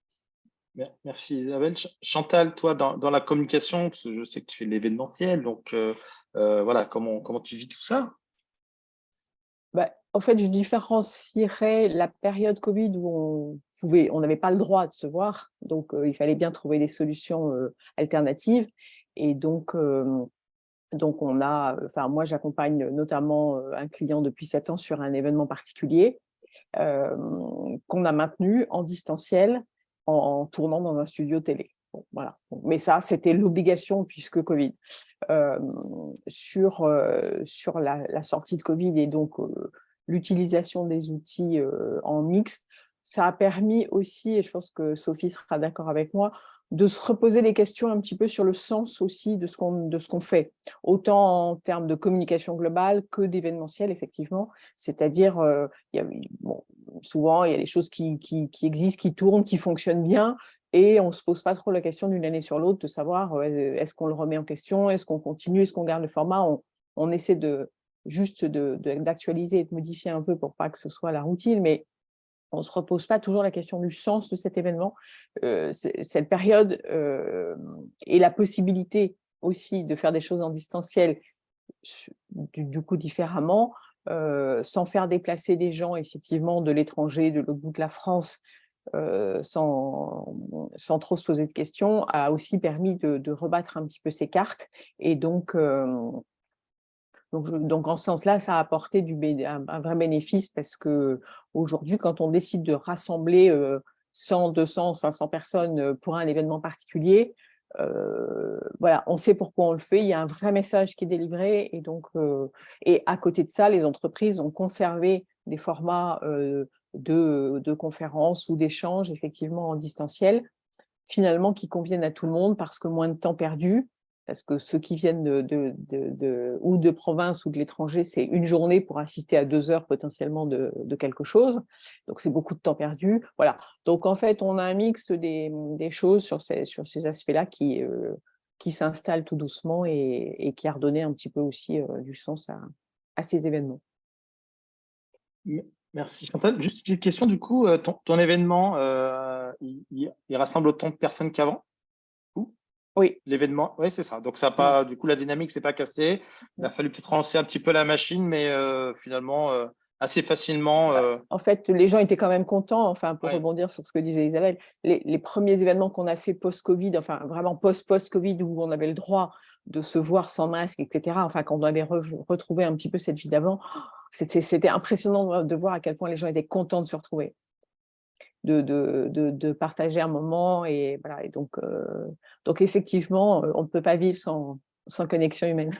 Merci Isabelle. Chantal, toi, dans la communication, parce que je sais que tu fais de l'événementiel, donc voilà, comment tu vis tout ça? Bah, en fait, je différencierais la période Covid où on n'avait pas le droit de se voir, donc il fallait bien trouver des solutions alternatives. Et donc moi, j'accompagne notamment un client depuis 7 ans sur un événement particulier qu'on a maintenu en distanciel en tournant dans un studio télé. Bon, voilà. Mais ça, c'était l'obligation puisque Covid. Sur la sortie de Covid et donc l'utilisation des outils en mixte, ça a permis aussi, et je pense que Sophie sera d'accord avec moi, de se reposer les questions un petit peu sur le sens aussi de ce qu'on fait, autant en termes de communication globale que d'événementiel, effectivement. C'est-à-dire, souvent, il y a des choses qui existent, qui tournent, qui fonctionnent bien, et on ne se pose pas trop la question d'une année sur l'autre de savoir est-ce qu'on le remet en question, est-ce qu'on continue, est-ce qu'on garde le format. On essaie d'actualiser et de modifier un peu pour pas que ce soit la routine, mais on ne se repose pas toujours la question du sens de cet événement. Cette période et la possibilité aussi de faire des choses en distanciel, du coup différemment, sans faire déplacer des gens effectivement de l'étranger, de l'autre bout de la France, sans trop se poser de questions, a aussi permis de rebattre un petit peu ses cartes. Et donc en ce sens-là, ça a apporté un vrai bénéfice parce qu'aujourd'hui, quand on décide de rassembler 100, 200, 500 personnes pour un événement particulier, voilà, on sait pourquoi on le fait, il y a un vrai message qui est délivré. Et donc, et à côté de ça, les entreprises ont conservé des formats de conférences ou d'échanges, effectivement, en distanciel, finalement, qui conviennent à tout le monde parce que moins de temps perdu, parce que ceux qui viennent ou de province ou de l'étranger, c'est une journée pour assister à 2 heures potentiellement de quelque chose. Donc, c'est beaucoup de temps perdu. Voilà. Donc, en fait, on a un mix des choses sur ces aspects-là qui s'installent tout doucement et qui a redonné un petit peu aussi du sens à ces événements. Merci Chantal. Juste une question, du coup, ton événement, il rassemble autant de personnes qu'avant? Oui. L'événement, oui, c'est ça. Donc, ça a pas, du coup, la dynamique s'est pas cassée. Il a fallu peut-être relancer un petit peu la machine, mais finalement, assez facilement. En fait, les gens étaient quand même contents, enfin, pour Ouais. rebondir sur ce que disait Isabelle, les premiers événements qu'on a fait post-Covid, enfin, vraiment post-Covid, où on avait le droit de se voir sans masque, etc., enfin, quand on avait retrouvé un petit peu cette vie d'avant, c'était impressionnant de voir à quel point les gens étaient contents de se retrouver, de partager un moment, et voilà. Et donc effectivement, on ne peut pas vivre sans connexion humaine.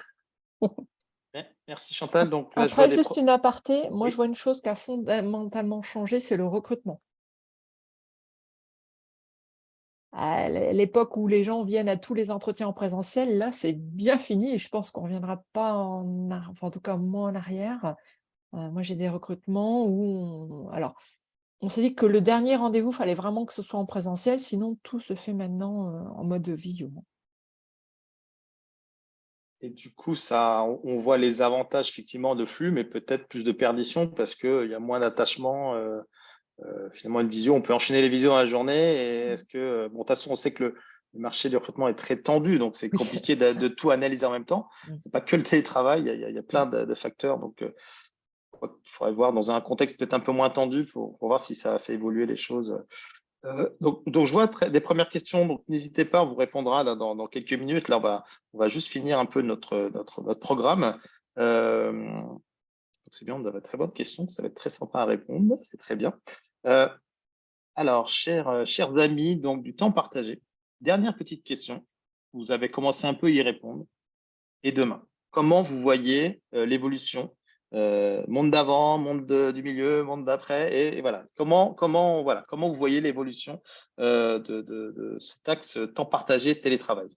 Merci Chantal. Donc, là, je vois Après, juste une aparté, moi Oui. je vois une chose qui a fondamentalement changé, c'est le recrutement. À l'époque où les gens viennent à tous les entretiens en présentiel, là c'est bien fini et je pense qu'on ne reviendra pas enfin, en tout cas moins en arrière. Moi j'ai des recrutements où on s'est dit que le dernier rendez-vous, il fallait vraiment que ce soit en présentiel, sinon tout se fait maintenant en mode visio. Et du coup, ça, on voit les avantages effectivement de flux, mais peut-être plus de perdition parce qu'il y a moins d'attachement. Finalement, une visio, on peut enchaîner les visios dans la journée. Et est-ce que, bon, de toute façon, on sait que le marché du recrutement est très tendu, donc c'est Oui. compliqué de tout analyser en même temps. C'est pas que le télétravail, il y a plein de facteurs. Donc, je crois qu'il faudrait voir dans un contexte peut-être un peu moins tendu pour voir si ça a fait évoluer les choses. Donc, je vois des premières questions, donc n'hésitez pas, on vous répondra là, dans quelques minutes. Là, on va juste finir un peu notre programme. Donc c'est bien, on a de très bonnes questions, ça va être très sympa à répondre, c'est très bien. Alors, chers amis, donc du temps partagé, dernière petite question, vous avez commencé un peu à y répondre. Et demain, comment vous voyez l'évolution monde d'avant, monde du milieu, monde d'après, et voilà. Comment vous voyez l'évolution de cet axe temps partagé télétravail?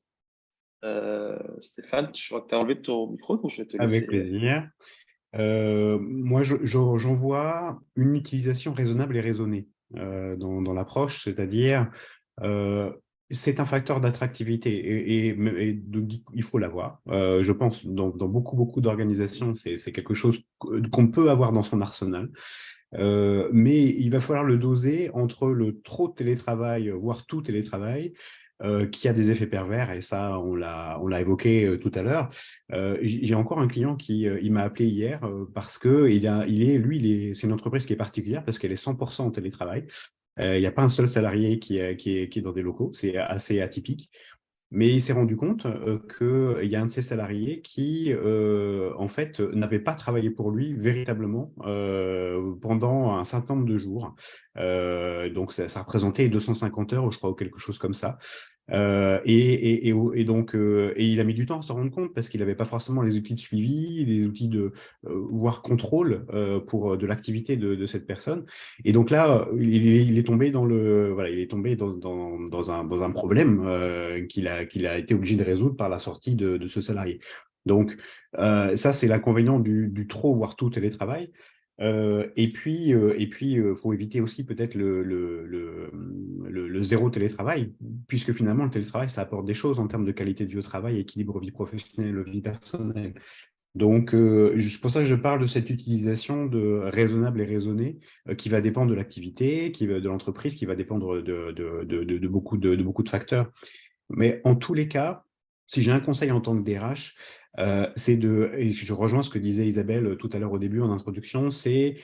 Stéphane, je crois que tu as enlevé ton micro, donc je vais te laisser. Avec plaisir. Moi, j'en vois une utilisation raisonnable et raisonnée dans l'approche, c'est-à-dire c'est un facteur d'attractivité et donc, il faut l'avoir. Je pense dans beaucoup d'organisations, c'est quelque chose qu'on peut avoir dans son arsenal. Mais il va falloir le doser entre le trop de télétravail, voire tout télétravail, qui a des effets pervers, et ça, on l'a évoqué tout à l'heure. J'ai encore un client qui il m'a appelé hier parce que c'est une entreprise qui est particulière parce qu'elle est 100% en télétravail. Il n'y a pas un seul salarié qui est dans des locaux, c'est assez atypique. Mais il s'est rendu compte qu'il y a un de ses salariés qui, en fait, n'avait pas travaillé pour lui véritablement pendant un certain nombre de jours. Donc, ça représentait 250 heures, je crois, ou quelque chose comme ça. Donc, il a mis du temps à s'en rendre compte parce qu'il n'avait pas forcément les outils de suivi, les outils de voire contrôle de l'activité de cette personne. Et donc là, il est tombé il est tombé dans un problème qu'il a été obligé de résoudre par la sortie de ce salarié. Donc, ça, c'est l'inconvénient du trop, voire tout télétravail. Et puis, faut éviter aussi peut-être le zéro télétravail, puisque finalement, le télétravail, ça apporte des choses en termes de qualité de vie au travail, équilibre vie professionnelle, vie personnelle. Donc, c'est pour ça que je parle de cette utilisation de raisonnable et raisonnée qui va dépendre de l'activité, de l'entreprise, qui va dépendre de beaucoup de facteurs. Mais en tous les cas, si j'ai un conseil en tant que DRH, et je rejoins ce que disait Isabelle tout à l'heure au début en introduction, c'est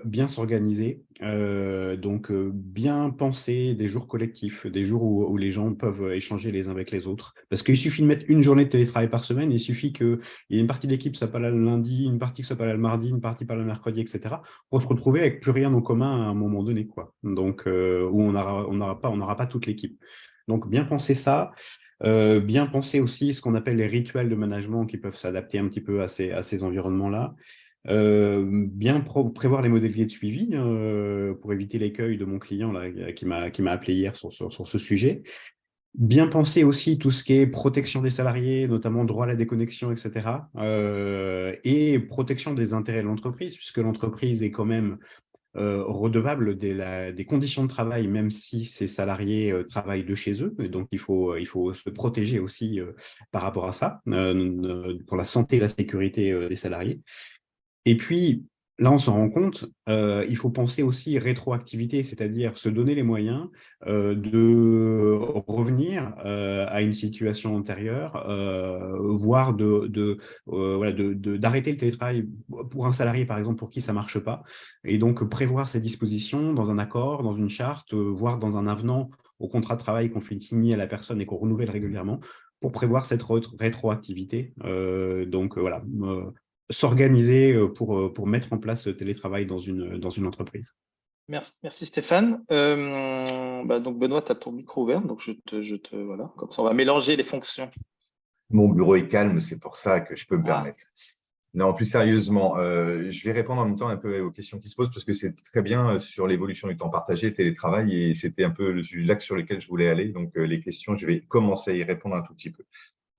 bien s'organiser, donc bien penser des jours collectifs, des jours où les gens peuvent échanger les uns avec les autres. Parce qu'il suffit de mettre une journée de télétravail par semaine, il suffit qu'il y ait une partie de l'équipe qui soit pas là le lundi, une partie qui soit pas là le mardi, une partie pas là le mercredi, etc., pour se retrouver avec plus rien en commun à un moment donné, quoi. Donc, où on n'aura pas toute l'équipe. Donc, bien penser ça, bien penser aussi ce qu'on appelle les rituels de management qui peuvent s'adapter un petit peu à ces environnements-là. Bien prévoir les modalités de suivi pour éviter l'écueil de mon client là, qui m'a appelé hier sur ce sujet. Bien penser aussi tout ce qui est protection des salariés, notamment droit à la déconnexion, etc. Et protection des intérêts de l'entreprise, puisque l'entreprise est quand même redevable des conditions de travail, même si ces salariés travaillent de chez eux. Et donc, il faut se protéger aussi par rapport à ça, pour la santé et la sécurité des salariés. Et puis, là, on s'en rend compte, il faut penser aussi rétroactivité, c'est-à-dire se donner les moyens de revenir à une situation antérieure, voire d'arrêter le télétravail pour un salarié, par exemple, pour qui ça ne marche pas, et donc prévoir ces dispositions dans un accord, dans une charte, voire dans un avenant au contrat de travail qu'on fait signer à la personne et qu'on renouvelle régulièrement, pour prévoir cette rétroactivité. Voilà. S'organiser pour mettre en place le télétravail dans une entreprise. Merci Stéphane. Donc Benoît, tu as ton micro ouvert, donc voilà, comme ça on va mélanger les fonctions. Mon bureau est calme, c'est pour ça que je peux me permettre. Non, plus sérieusement, je vais répondre en même temps un peu aux questions qui se posent parce que c'est très bien sur l'évolution du temps partagé et télétravail et c'était un peu l'axe sur lequel je voulais aller. Donc, les questions, je vais commencer à y répondre un tout petit peu.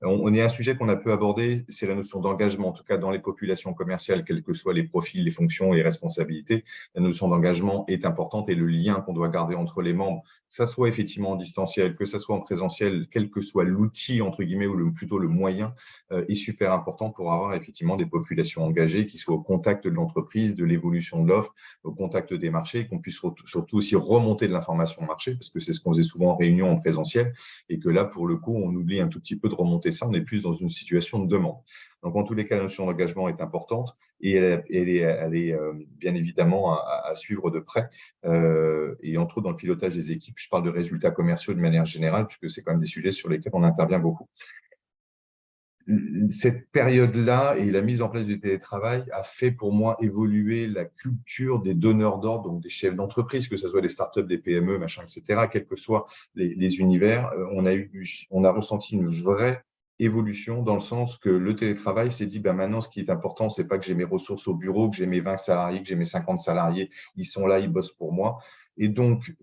On est un sujet qu'on a peu abordé, c'est la notion d'engagement, en tout cas dans les populations commerciales, quels que soient les profils, les fonctions et les responsabilités. La notion d'engagement est importante et le lien qu'on doit garder entre les membres, que ça soit effectivement en distanciel, que ça soit en présentiel, quel que soit l'outil, entre guillemets, ou plutôt le moyen, est super important pour avoir effectivement des populations engagées qui soient au contact de l'entreprise, de l'évolution de l'offre, au contact des marchés, et qu'on puisse surtout aussi remonter de l'information marché, parce que c'est ce qu'on faisait souvent en réunion en présentiel, et que là, pour le coup, on oublie un tout petit peu de remonter ça, on est plus dans une situation de demande. Donc, en tous les cas, la notion d'engagement est importante et elle est bien évidemment à suivre de près. Et entre autres, dans le pilotage des équipes, je parle de résultats commerciaux de manière générale, puisque c'est quand même des sujets sur lesquels on intervient beaucoup. Cette période-là et la mise en place du télétravail a fait pour moi évoluer la culture des donneurs d'ordre, donc des chefs d'entreprise, que ce soit des startups, des PME, machin, etc., quels que soient les univers. On a ressenti une vraie évolution dans le sens que le télétravail s'est dit, maintenant, ce qui est important, c'est pas que j'ai mes ressources au bureau, que j'ai mes 20 salariés, que j'ai mes 50 salariés, ils sont là, ils bossent pour moi. Et donc,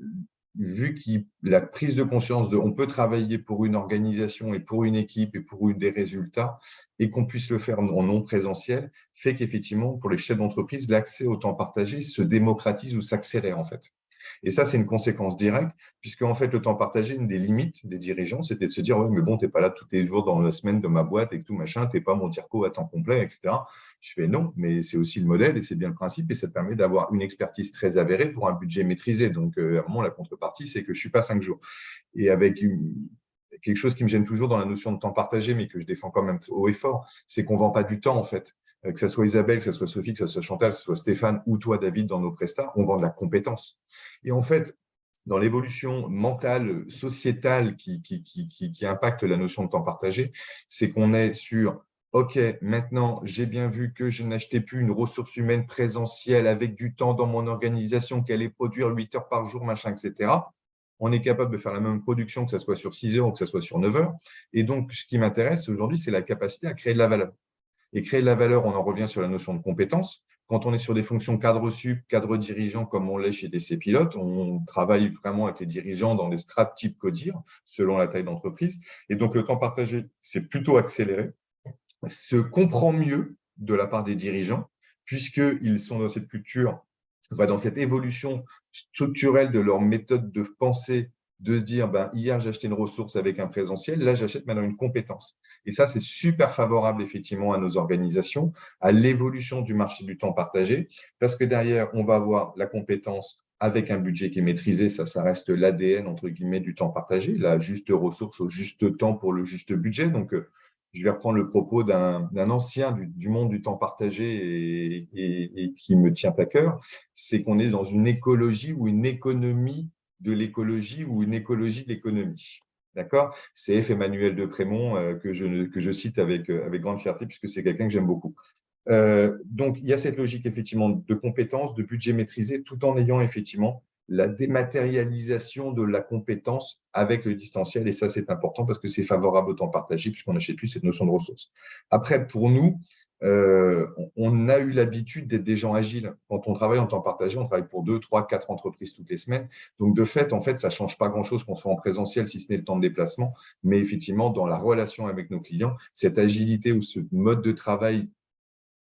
vu que la prise de conscience de on peut travailler pour une organisation et pour une équipe et pour des résultats et qu'on puisse le faire en non présentiel, fait qu'effectivement, pour les chefs d'entreprise, l'accès au temps partagé se démocratise ou s'accélère en fait. Et ça, c'est une conséquence directe, puisque en fait, le temps partagé, une des limites des dirigeants, c'était de se dire, ouais, mais bon, tu n'es pas là tous les jours dans la semaine de ma boîte et tout, machin, tu n'es pas mon tirco à temps complet, etc. Je fais non, mais c'est aussi le modèle et c'est bien le principe et ça te permet d'avoir une expertise très avérée pour un budget maîtrisé. Donc, à un moment, la contrepartie, c'est que je ne suis pas 5 jours. Et avec quelque chose qui me gêne toujours dans la notion de temps partagé, mais que je défends quand même haut et fort, c'est qu'on ne vend pas du temps, en fait. Que ce soit Isabelle, que ce soit Sophie, que ce soit Chantal, que ce soit Stéphane ou toi, David, dans nos prestats, on vend de la compétence. Et en fait, dans l'évolution mentale, sociétale qui impacte la notion de temps partagé, c'est qu'on est sur « Ok, maintenant, j'ai bien vu que je n'achetais plus une ressource humaine présentielle avec du temps dans mon organisation qui allait produire 8 heures par jour, machin, etc. » On est capable de faire la même production, que ce soit sur 6 heures ou que ce soit sur 9 heures. Et donc, ce qui m'intéresse aujourd'hui, c'est la capacité à créer de la valeur. Et créer de la valeur, on en revient sur la notion de compétence. Quand on est sur des fonctions cadre sup, cadre dirigeant, comme on l'est chez DC Pilote, on travaille vraiment avec les dirigeants dans des strates type CODIR, selon la taille d'entreprise. Et donc, le temps partagé, c'est plutôt accéléré, se comprend mieux de la part des dirigeants, puisqu'ils sont dans cette culture, dans cette évolution structurelle de leur méthode de pensée, de se dire, hier, j'ai acheté une ressource avec un présentiel, là, j'achète maintenant une compétence. Et ça, c'est super favorable, effectivement, à nos organisations, à l'évolution du marché du temps partagé, parce que derrière, on va avoir la compétence avec un budget qui est maîtrisé, ça reste l'ADN, entre guillemets, du temps partagé, la juste ressource au juste temps pour le juste budget. Donc, je vais reprendre le propos d'un ancien du monde du temps partagé et qui me tient à cœur, c'est qu'on est dans une écologie ou une économie de l'écologie ou une écologie de l'économie. D'accord? C'est F. Emmanuel de Prémont que je cite avec grande fierté puisque c'est quelqu'un que j'aime beaucoup. Donc, il y a cette logique effectivement de compétences, de budget maîtrisé, tout en ayant effectivement la dématérialisation de la compétence avec le distanciel. Et ça, c'est important parce que c'est favorable au temps partagé puisqu'on n'achète plus cette notion de ressources. Après, pour nous, on a eu l'habitude d'être des gens agiles. Quand on travaille en temps partagé, on travaille pour 2, 3, 4 entreprises toutes les semaines. Donc, de fait, en fait, ça ne change pas grand-chose qu'on soit en présentiel, si ce n'est le temps de déplacement. Mais effectivement, dans la relation avec nos clients, cette agilité ou ce mode de travail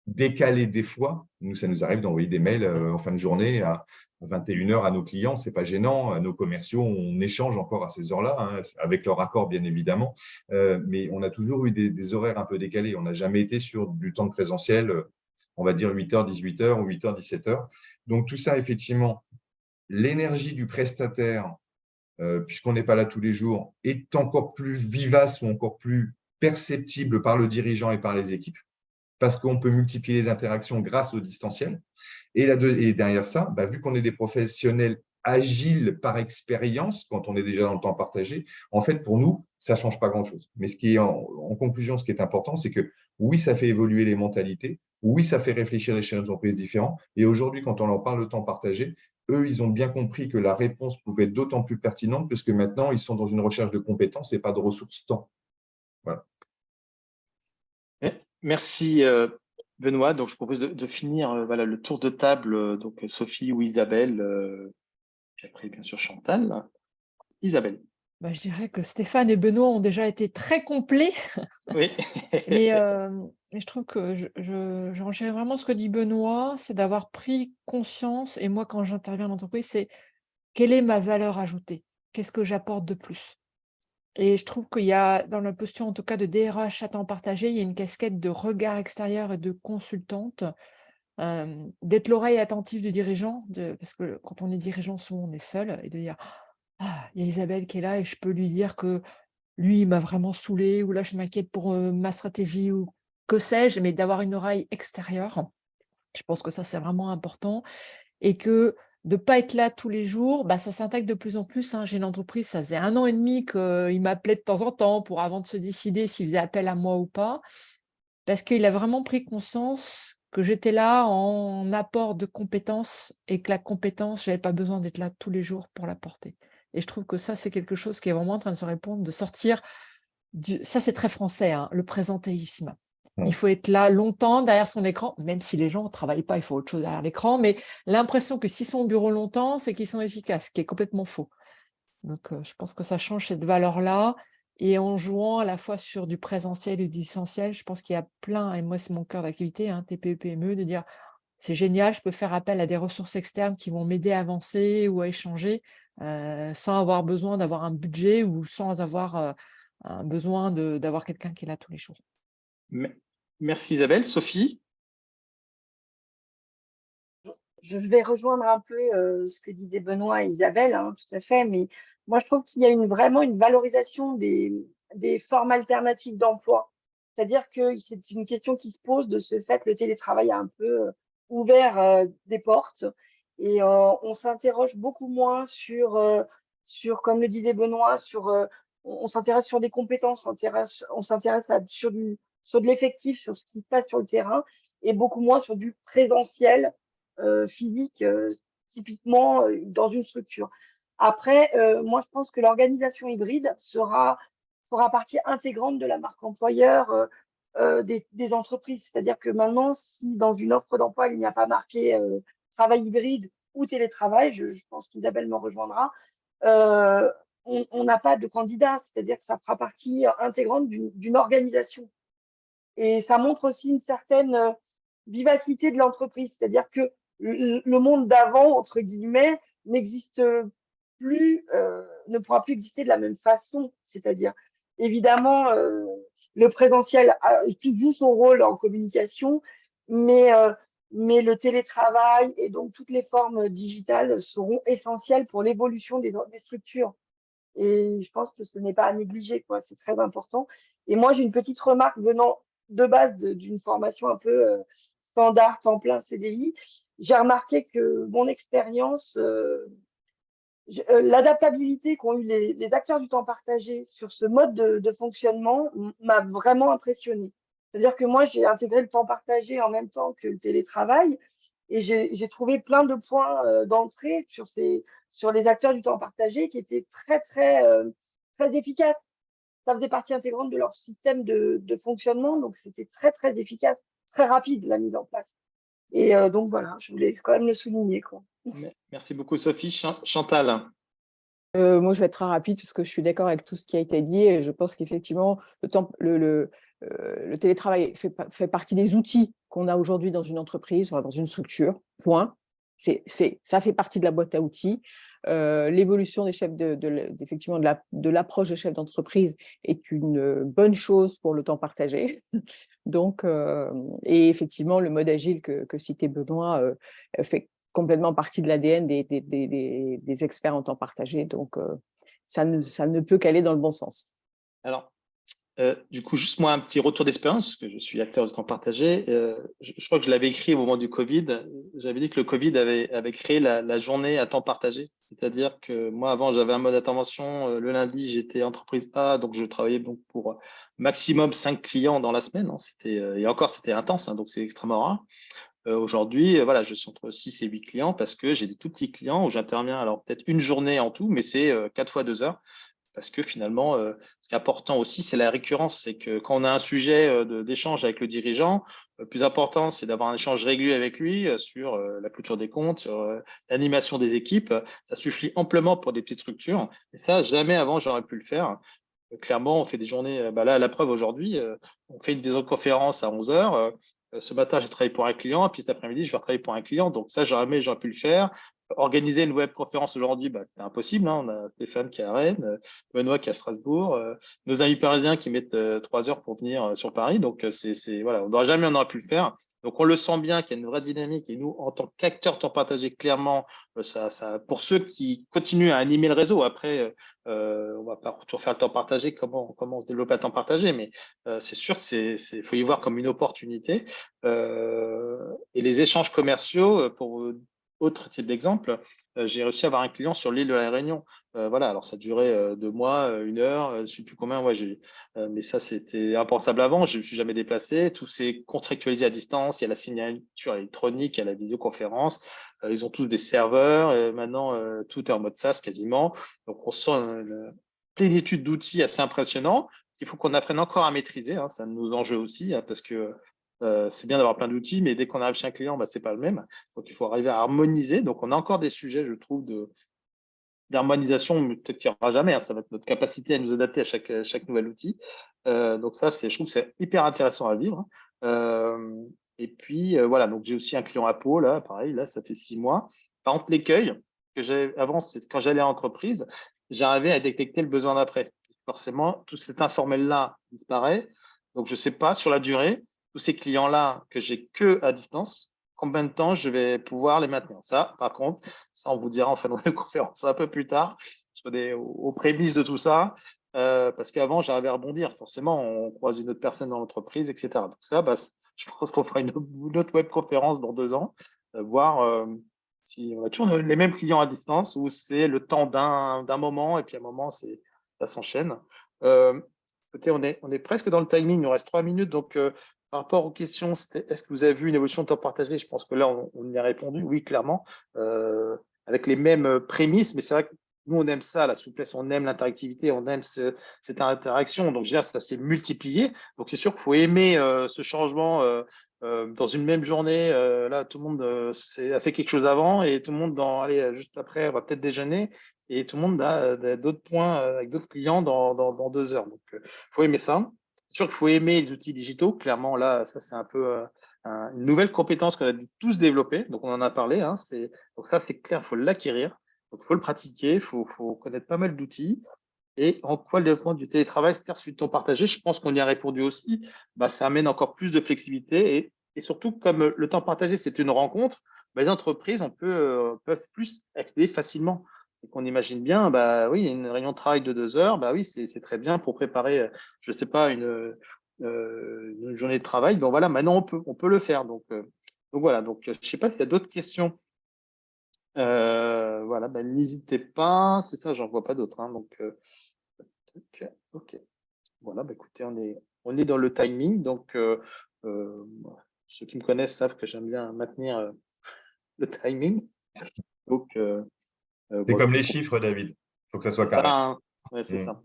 décalé des fois, nous, ça nous arrive d'envoyer des mails en fin de journée à 21h à nos clients, ce n'est pas gênant. À nos commerciaux, on échange encore à ces heures-là, hein, avec leur accord, bien évidemment. Mais on a toujours eu des horaires un peu décalés. On n'a jamais été sur du temps de présentiel, on va dire 8h, 18h ou 8h, 17h. Donc, tout ça, effectivement, l'énergie du prestataire, puisqu'on n'est pas là tous les jours, est encore plus vivace ou encore plus perceptible par le dirigeant et par les équipes, parce qu'on peut multiplier les interactions grâce au distanciel. Et derrière ça, vu qu'on est des professionnels agiles par expérience, quand on est déjà dans le temps partagé, en fait, pour nous, ça ne change pas grand-chose. Mais ce qui est en conclusion, ce qui est important, c'est que oui, ça fait évoluer les mentalités, oui, ça fait réfléchir les chefs d'entreprise différents. Et aujourd'hui, quand on leur parle de temps partagé, eux, ils ont bien compris que la réponse pouvait être d'autant plus pertinente, puisque maintenant, ils sont dans une recherche de compétences et pas de ressources temps. Voilà. Merci Benoît. Donc, je propose de finir voilà, le tour de table. Donc, Sophie ou Isabelle, puis après, bien sûr, Chantal. Isabelle. Je dirais que Stéphane et Benoît ont déjà été très complets. Oui. Mais je trouve que j'enchaîne vraiment ce que dit Benoît, c'est d'avoir pris conscience, et moi, quand j'interviens en entreprise, c'est quelle est ma valeur ajoutée? Qu'est-ce que j'apporte de plus? Et je trouve qu'il y a, dans la posture, en tout cas, de DRH à temps partagé, il y a une casquette de regard extérieur et de consultante, d'être l'oreille attentive du dirigeant, parce que quand on est dirigeant, souvent on est seul, et de dire « Ah, il y a Isabelle qui est là et je peux lui dire que lui, il m'a vraiment saoulé, ou là, je m'inquiète pour ma stratégie, ou que sais-je », mais d'avoir une oreille extérieure. Je pense que ça, c'est vraiment important. Et que de ne pas être là tous les jours, ça s'intègre de plus en plus. J'ai une entreprise, ça faisait 1 an et demi qu'il m'appelait de temps en temps pour avant de se décider s'il faisait appel à moi ou pas, parce qu'il a vraiment pris conscience que j'étais là en apport de compétences et que la compétence, je n'avais pas besoin d'être là tous les jours pour l'apporter. Et je trouve que ça, c'est quelque chose qui est vraiment en train de se répondre, de sortir ça, c'est très français, le présentéisme. Il faut être là longtemps derrière son écran, même si les gens ne travaillent pas, il faut autre chose derrière l'écran, mais l'impression que s'ils sont au bureau longtemps, c'est qu'ils sont efficaces, ce qui est complètement faux. Donc, je pense que ça change cette valeur-là. Et en jouant à la fois sur du présentiel et du distanciel, je pense qu'il y a plein, et moi, c'est mon cœur d'activité, TPE, PME, de dire c'est génial, je peux faire appel à des ressources externes qui vont m'aider à avancer ou à échanger sans avoir besoin d'avoir un budget ou sans avoir un besoin d'avoir quelqu'un qui est là tous les jours. Merci Isabelle. Sophie? Je vais rejoindre un peu ce que disaient Benoît et Isabelle, tout à fait, mais moi je trouve qu'il y a vraiment une valorisation des formes alternatives d'emploi. C'est-à-dire que c'est une question qui se pose de ce fait que le télétravail a un peu ouvert des portes et on s'interroge beaucoup moins sur, comme le disait Benoît, on s'intéresse sur des compétences, on s'intéresse sur de l'effectif, sur ce qui se passe sur le terrain et beaucoup moins sur du présentiel physique, typiquement dans une structure. Après, moi, je pense que l'organisation hybride fera partie intégrante de la marque employeur des entreprises. C'est-à-dire que maintenant, si dans une offre d'emploi, il n'y a pas marqué travail hybride ou télétravail, je pense qu'Isabelle me rejoindra, on n'a pas de candidat. C'est-à-dire que ça fera partie intégrante d'une organisation. Et ça montre aussi une certaine vivacité de l'entreprise. C'est-à-dire que le monde d'avant, entre guillemets, n'existe plus, ne pourra plus exister de la même façon. C'est-à-dire, évidemment, le présentiel joue son rôle en communication, mais le télétravail et donc toutes les formes digitales seront essentielles pour l'évolution des structures. Et je pense que ce n'est pas à négliger, quoi. C'est très important. Et moi, j'ai une petite remarque venant de base d'une formation un peu standard, temps plein, CDI. J'ai remarqué que mon expérience, l'adaptabilité qu'ont eu les acteurs du temps partagé sur ce mode de fonctionnement m'a vraiment impressionnée. C'est-à-dire que moi, j'ai intégré le temps partagé en même temps que le télétravail et j'ai trouvé plein de points d'entrée sur les acteurs du temps partagé qui étaient très, très, très efficaces. Ça faisait partie intégrante de leur système de fonctionnement, donc c'était très, très efficace. très rapide, la mise en place. Et donc, voilà, je voulais quand même le souligner, quoi. Merci beaucoup, Sophie. Chantal. Moi, je vais être très rapide parce que je suis d'accord avec tout ce qui a été dit et je pense qu'effectivement, le télétravail fait partie des outils qu'on a aujourd'hui dans une entreprise, dans une structure, point. Ça fait partie de la boîte à outils. L'évolution des chefs effectivement de l'approche des chefs d'entreprise est une bonne chose pour le temps partagé. Donc, et effectivement, le mode agile que citait Benoît fait complètement partie de l'ADN des experts en temps partagé. Donc, ça ne peut qu'aller dans le bon sens. Alors, du coup, juste moi, un petit retour d'expérience, parce que je suis acteur de temps partagé. Je crois que je l'avais écrit au moment du Covid. J'avais dit que le Covid avait créé la journée à temps partagé. C'est-à-dire que moi, avant, j'avais un mode d'intervention. Le lundi, j'étais entreprise A, donc je travaillais donc pour maximum 5 clients dans la semaine. Hein. Et encore, c'était intense, hein, donc c'est extrêmement rare. Aujourd'hui, voilà, je suis entre 6 et 8 clients parce que j'ai des tout petits clients où j'interviens, alors peut-être une journée en tout, mais c'est 4 fois 2 heures. Parce que finalement, ce qui est important aussi, c'est la récurrence. C'est que quand on a un sujet d'échange avec le dirigeant, le plus important, c'est d'avoir un échange régulier avec lui sur la clôture des comptes, sur l'animation des équipes. Ça suffit amplement pour des petites structures. Et ça, jamais avant, j'aurais pu le faire. Clairement, on fait des journées, là, la preuve aujourd'hui, on fait une visioconférence à 11 heures. Ce matin, j'ai travaillé pour un client, puis cet après-midi, je vais travailler pour un client. Donc ça, jamais j'aurais pu le faire. Organiser une webconférence aujourd'hui, c'est impossible. Hein. On a Stéphane qui est à Rennes, Benoît qui est à Strasbourg, nos amis parisiens qui mettent 3 heures pour venir sur Paris. Donc, voilà, on n'aura jamais on aura pu le faire. Donc, on le sent bien qu'il y a une vraie dynamique. Et nous, en tant qu'acteurs temps partagé, clairement, pour ceux qui continuent à animer le réseau, après, on va pas toujours faire le temps partagé, comment on se développe à temps partagé, mais c'est sûr qu'il faut y voir comme une opportunité. Et les échanges commerciaux, pour autre type d'exemple, j'ai réussi à avoir un client sur l'île de la Réunion. Voilà, alors ça durait 2 mois, 1 heure, je ne sais plus combien, mais ça c'était impensable avant, je ne me suis jamais déplacé, tout s'est contractualisé à distance, il y a la signature électronique, il y a la visioconférence, ils ont tous des serveurs, maintenant tout est en mode SaaS quasiment, donc on sent une plénitude d'outils assez impressionnant qu'il faut qu'on apprenne encore à maîtriser, hein, c'est un de nos enjeux aussi, hein, parce que c'est bien d'avoir plein d'outils, mais dès qu'on arrive chez un client, ce n'est pas le même. Donc, il faut arriver à harmoniser. Donc, on a encore des sujets, je trouve, d'harmonisation, mais peut-être qu'il n'y aura jamais. Hein. Ça va être notre capacité à nous adapter à chaque nouvel outil. Donc, ça, je trouve que c'est hyper intéressant à vivre. Et puis, voilà, donc j'ai aussi un client à Pau, là, pareil, là, ça fait 6 mois. Par contre, l'écueil que j'avais avant, c'est quand j'allais à l'entreprise, j'arrivais à détecter le besoin d'après. Forcément, tout cet informel-là disparaît. Donc, je ne sais pas, sur la durée, tous ces clients-là que j'ai que à distance, combien de temps je vais pouvoir les maintenir. Ça, par contre, ça, on vous dira en fin de conférence un peu plus tard, aux prémices de tout ça, parce qu'avant, j'arrivais à rebondir. Forcément, on croise une autre personne dans l'entreprise, etc. Donc ça, je pense qu'on fera une autre webconférence dans 2 ans, voir si on a toujours les mêmes clients à distance ou c'est le temps d'un moment et puis à un moment, ça s'enchaîne. Écoutez, on est presque dans le timing, il nous reste 3 minutes, donc par rapport aux questions, est-ce que vous avez vu une évolution de temps partagé? Je pense que là, on y a répondu, oui, clairement, avec les mêmes prémices, mais c'est vrai que nous, on aime ça, la souplesse, on aime l'interactivité, on aime cette interaction. Donc, déjà, ça s'est multiplié. Donc, c'est sûr qu'il faut aimer ce changement dans une même journée. Là, tout le monde a fait quelque chose avant et tout le monde, juste après, on va peut-être déjeuner et tout le monde a d'autres points avec d'autres clients dans 2 heures. Donc, il faut aimer ça. C'est sûr qu'il faut aimer les outils digitaux. Clairement, là, ça, c'est un peu une nouvelle compétence qu'on a dû tous développer. Donc, on en a parlé. Hein, donc, ça, c'est clair, il faut l'acquérir. Donc, il faut le pratiquer. Il faut connaître pas mal d'outils. Et en quoi le développement du télétravail, c'est-à-dire celui de temps partagé, je pense qu'on y a répondu aussi. Ça amène encore plus de flexibilité. Et surtout, comme le temps partagé, c'est une rencontre, les entreprises peuvent plus accéder facilement. Et qu'on imagine bien, oui, une réunion de travail de 2 heures, oui, c'est très bien pour préparer, je ne sais pas, une journée de travail. Donc voilà, maintenant on peut le faire. Donc voilà, donc je ne sais pas s'il y a d'autres questions. Voilà, n'hésitez pas. C'est ça, j'en vois pas d'autres. Hein, donc, ok. Voilà, écoutez, on est dans le timing. Donc, ceux qui me connaissent savent que j'aime bien maintenir le timing. Donc, c'est comme les chiffres, David. Il faut que ça soit c'est ça, carré. hein. Ouais, c'est ça.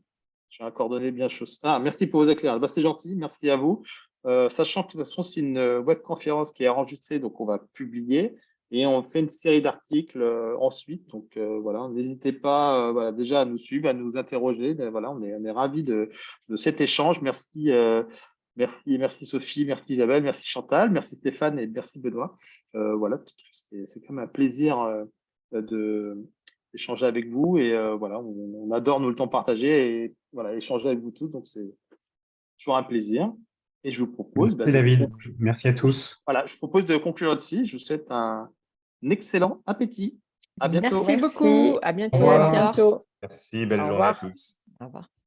Je vais coordonner bien chose. Merci pour vos éclairages. C'est gentil. Merci à vous. sachant que de toute façon, c'est une webconférence qui est enregistrée, donc on va publier et on fait une série d'articles ensuite. Donc voilà, n'hésitez pas voilà, déjà à nous suivre, à nous interroger. Voilà, on est ravis de cet échange. Merci, merci Sophie, merci Isabelle, merci Chantal, merci Stéphane et merci Benoît. Voilà, c'est quand même un plaisir d'échanger avec vous et voilà, on adore nous le temps partagé et voilà, échanger avec vous tous. Donc c'est toujours un plaisir. Et je vous propose Merci David, merci à tous. voilà, je propose de conclure ici. Je vous souhaite un excellent appétit. À bientôt. Merci beaucoup. À bientôt. Au revoir. À bientôt. Merci, belle Au journée à revoir. tous. Au revoir.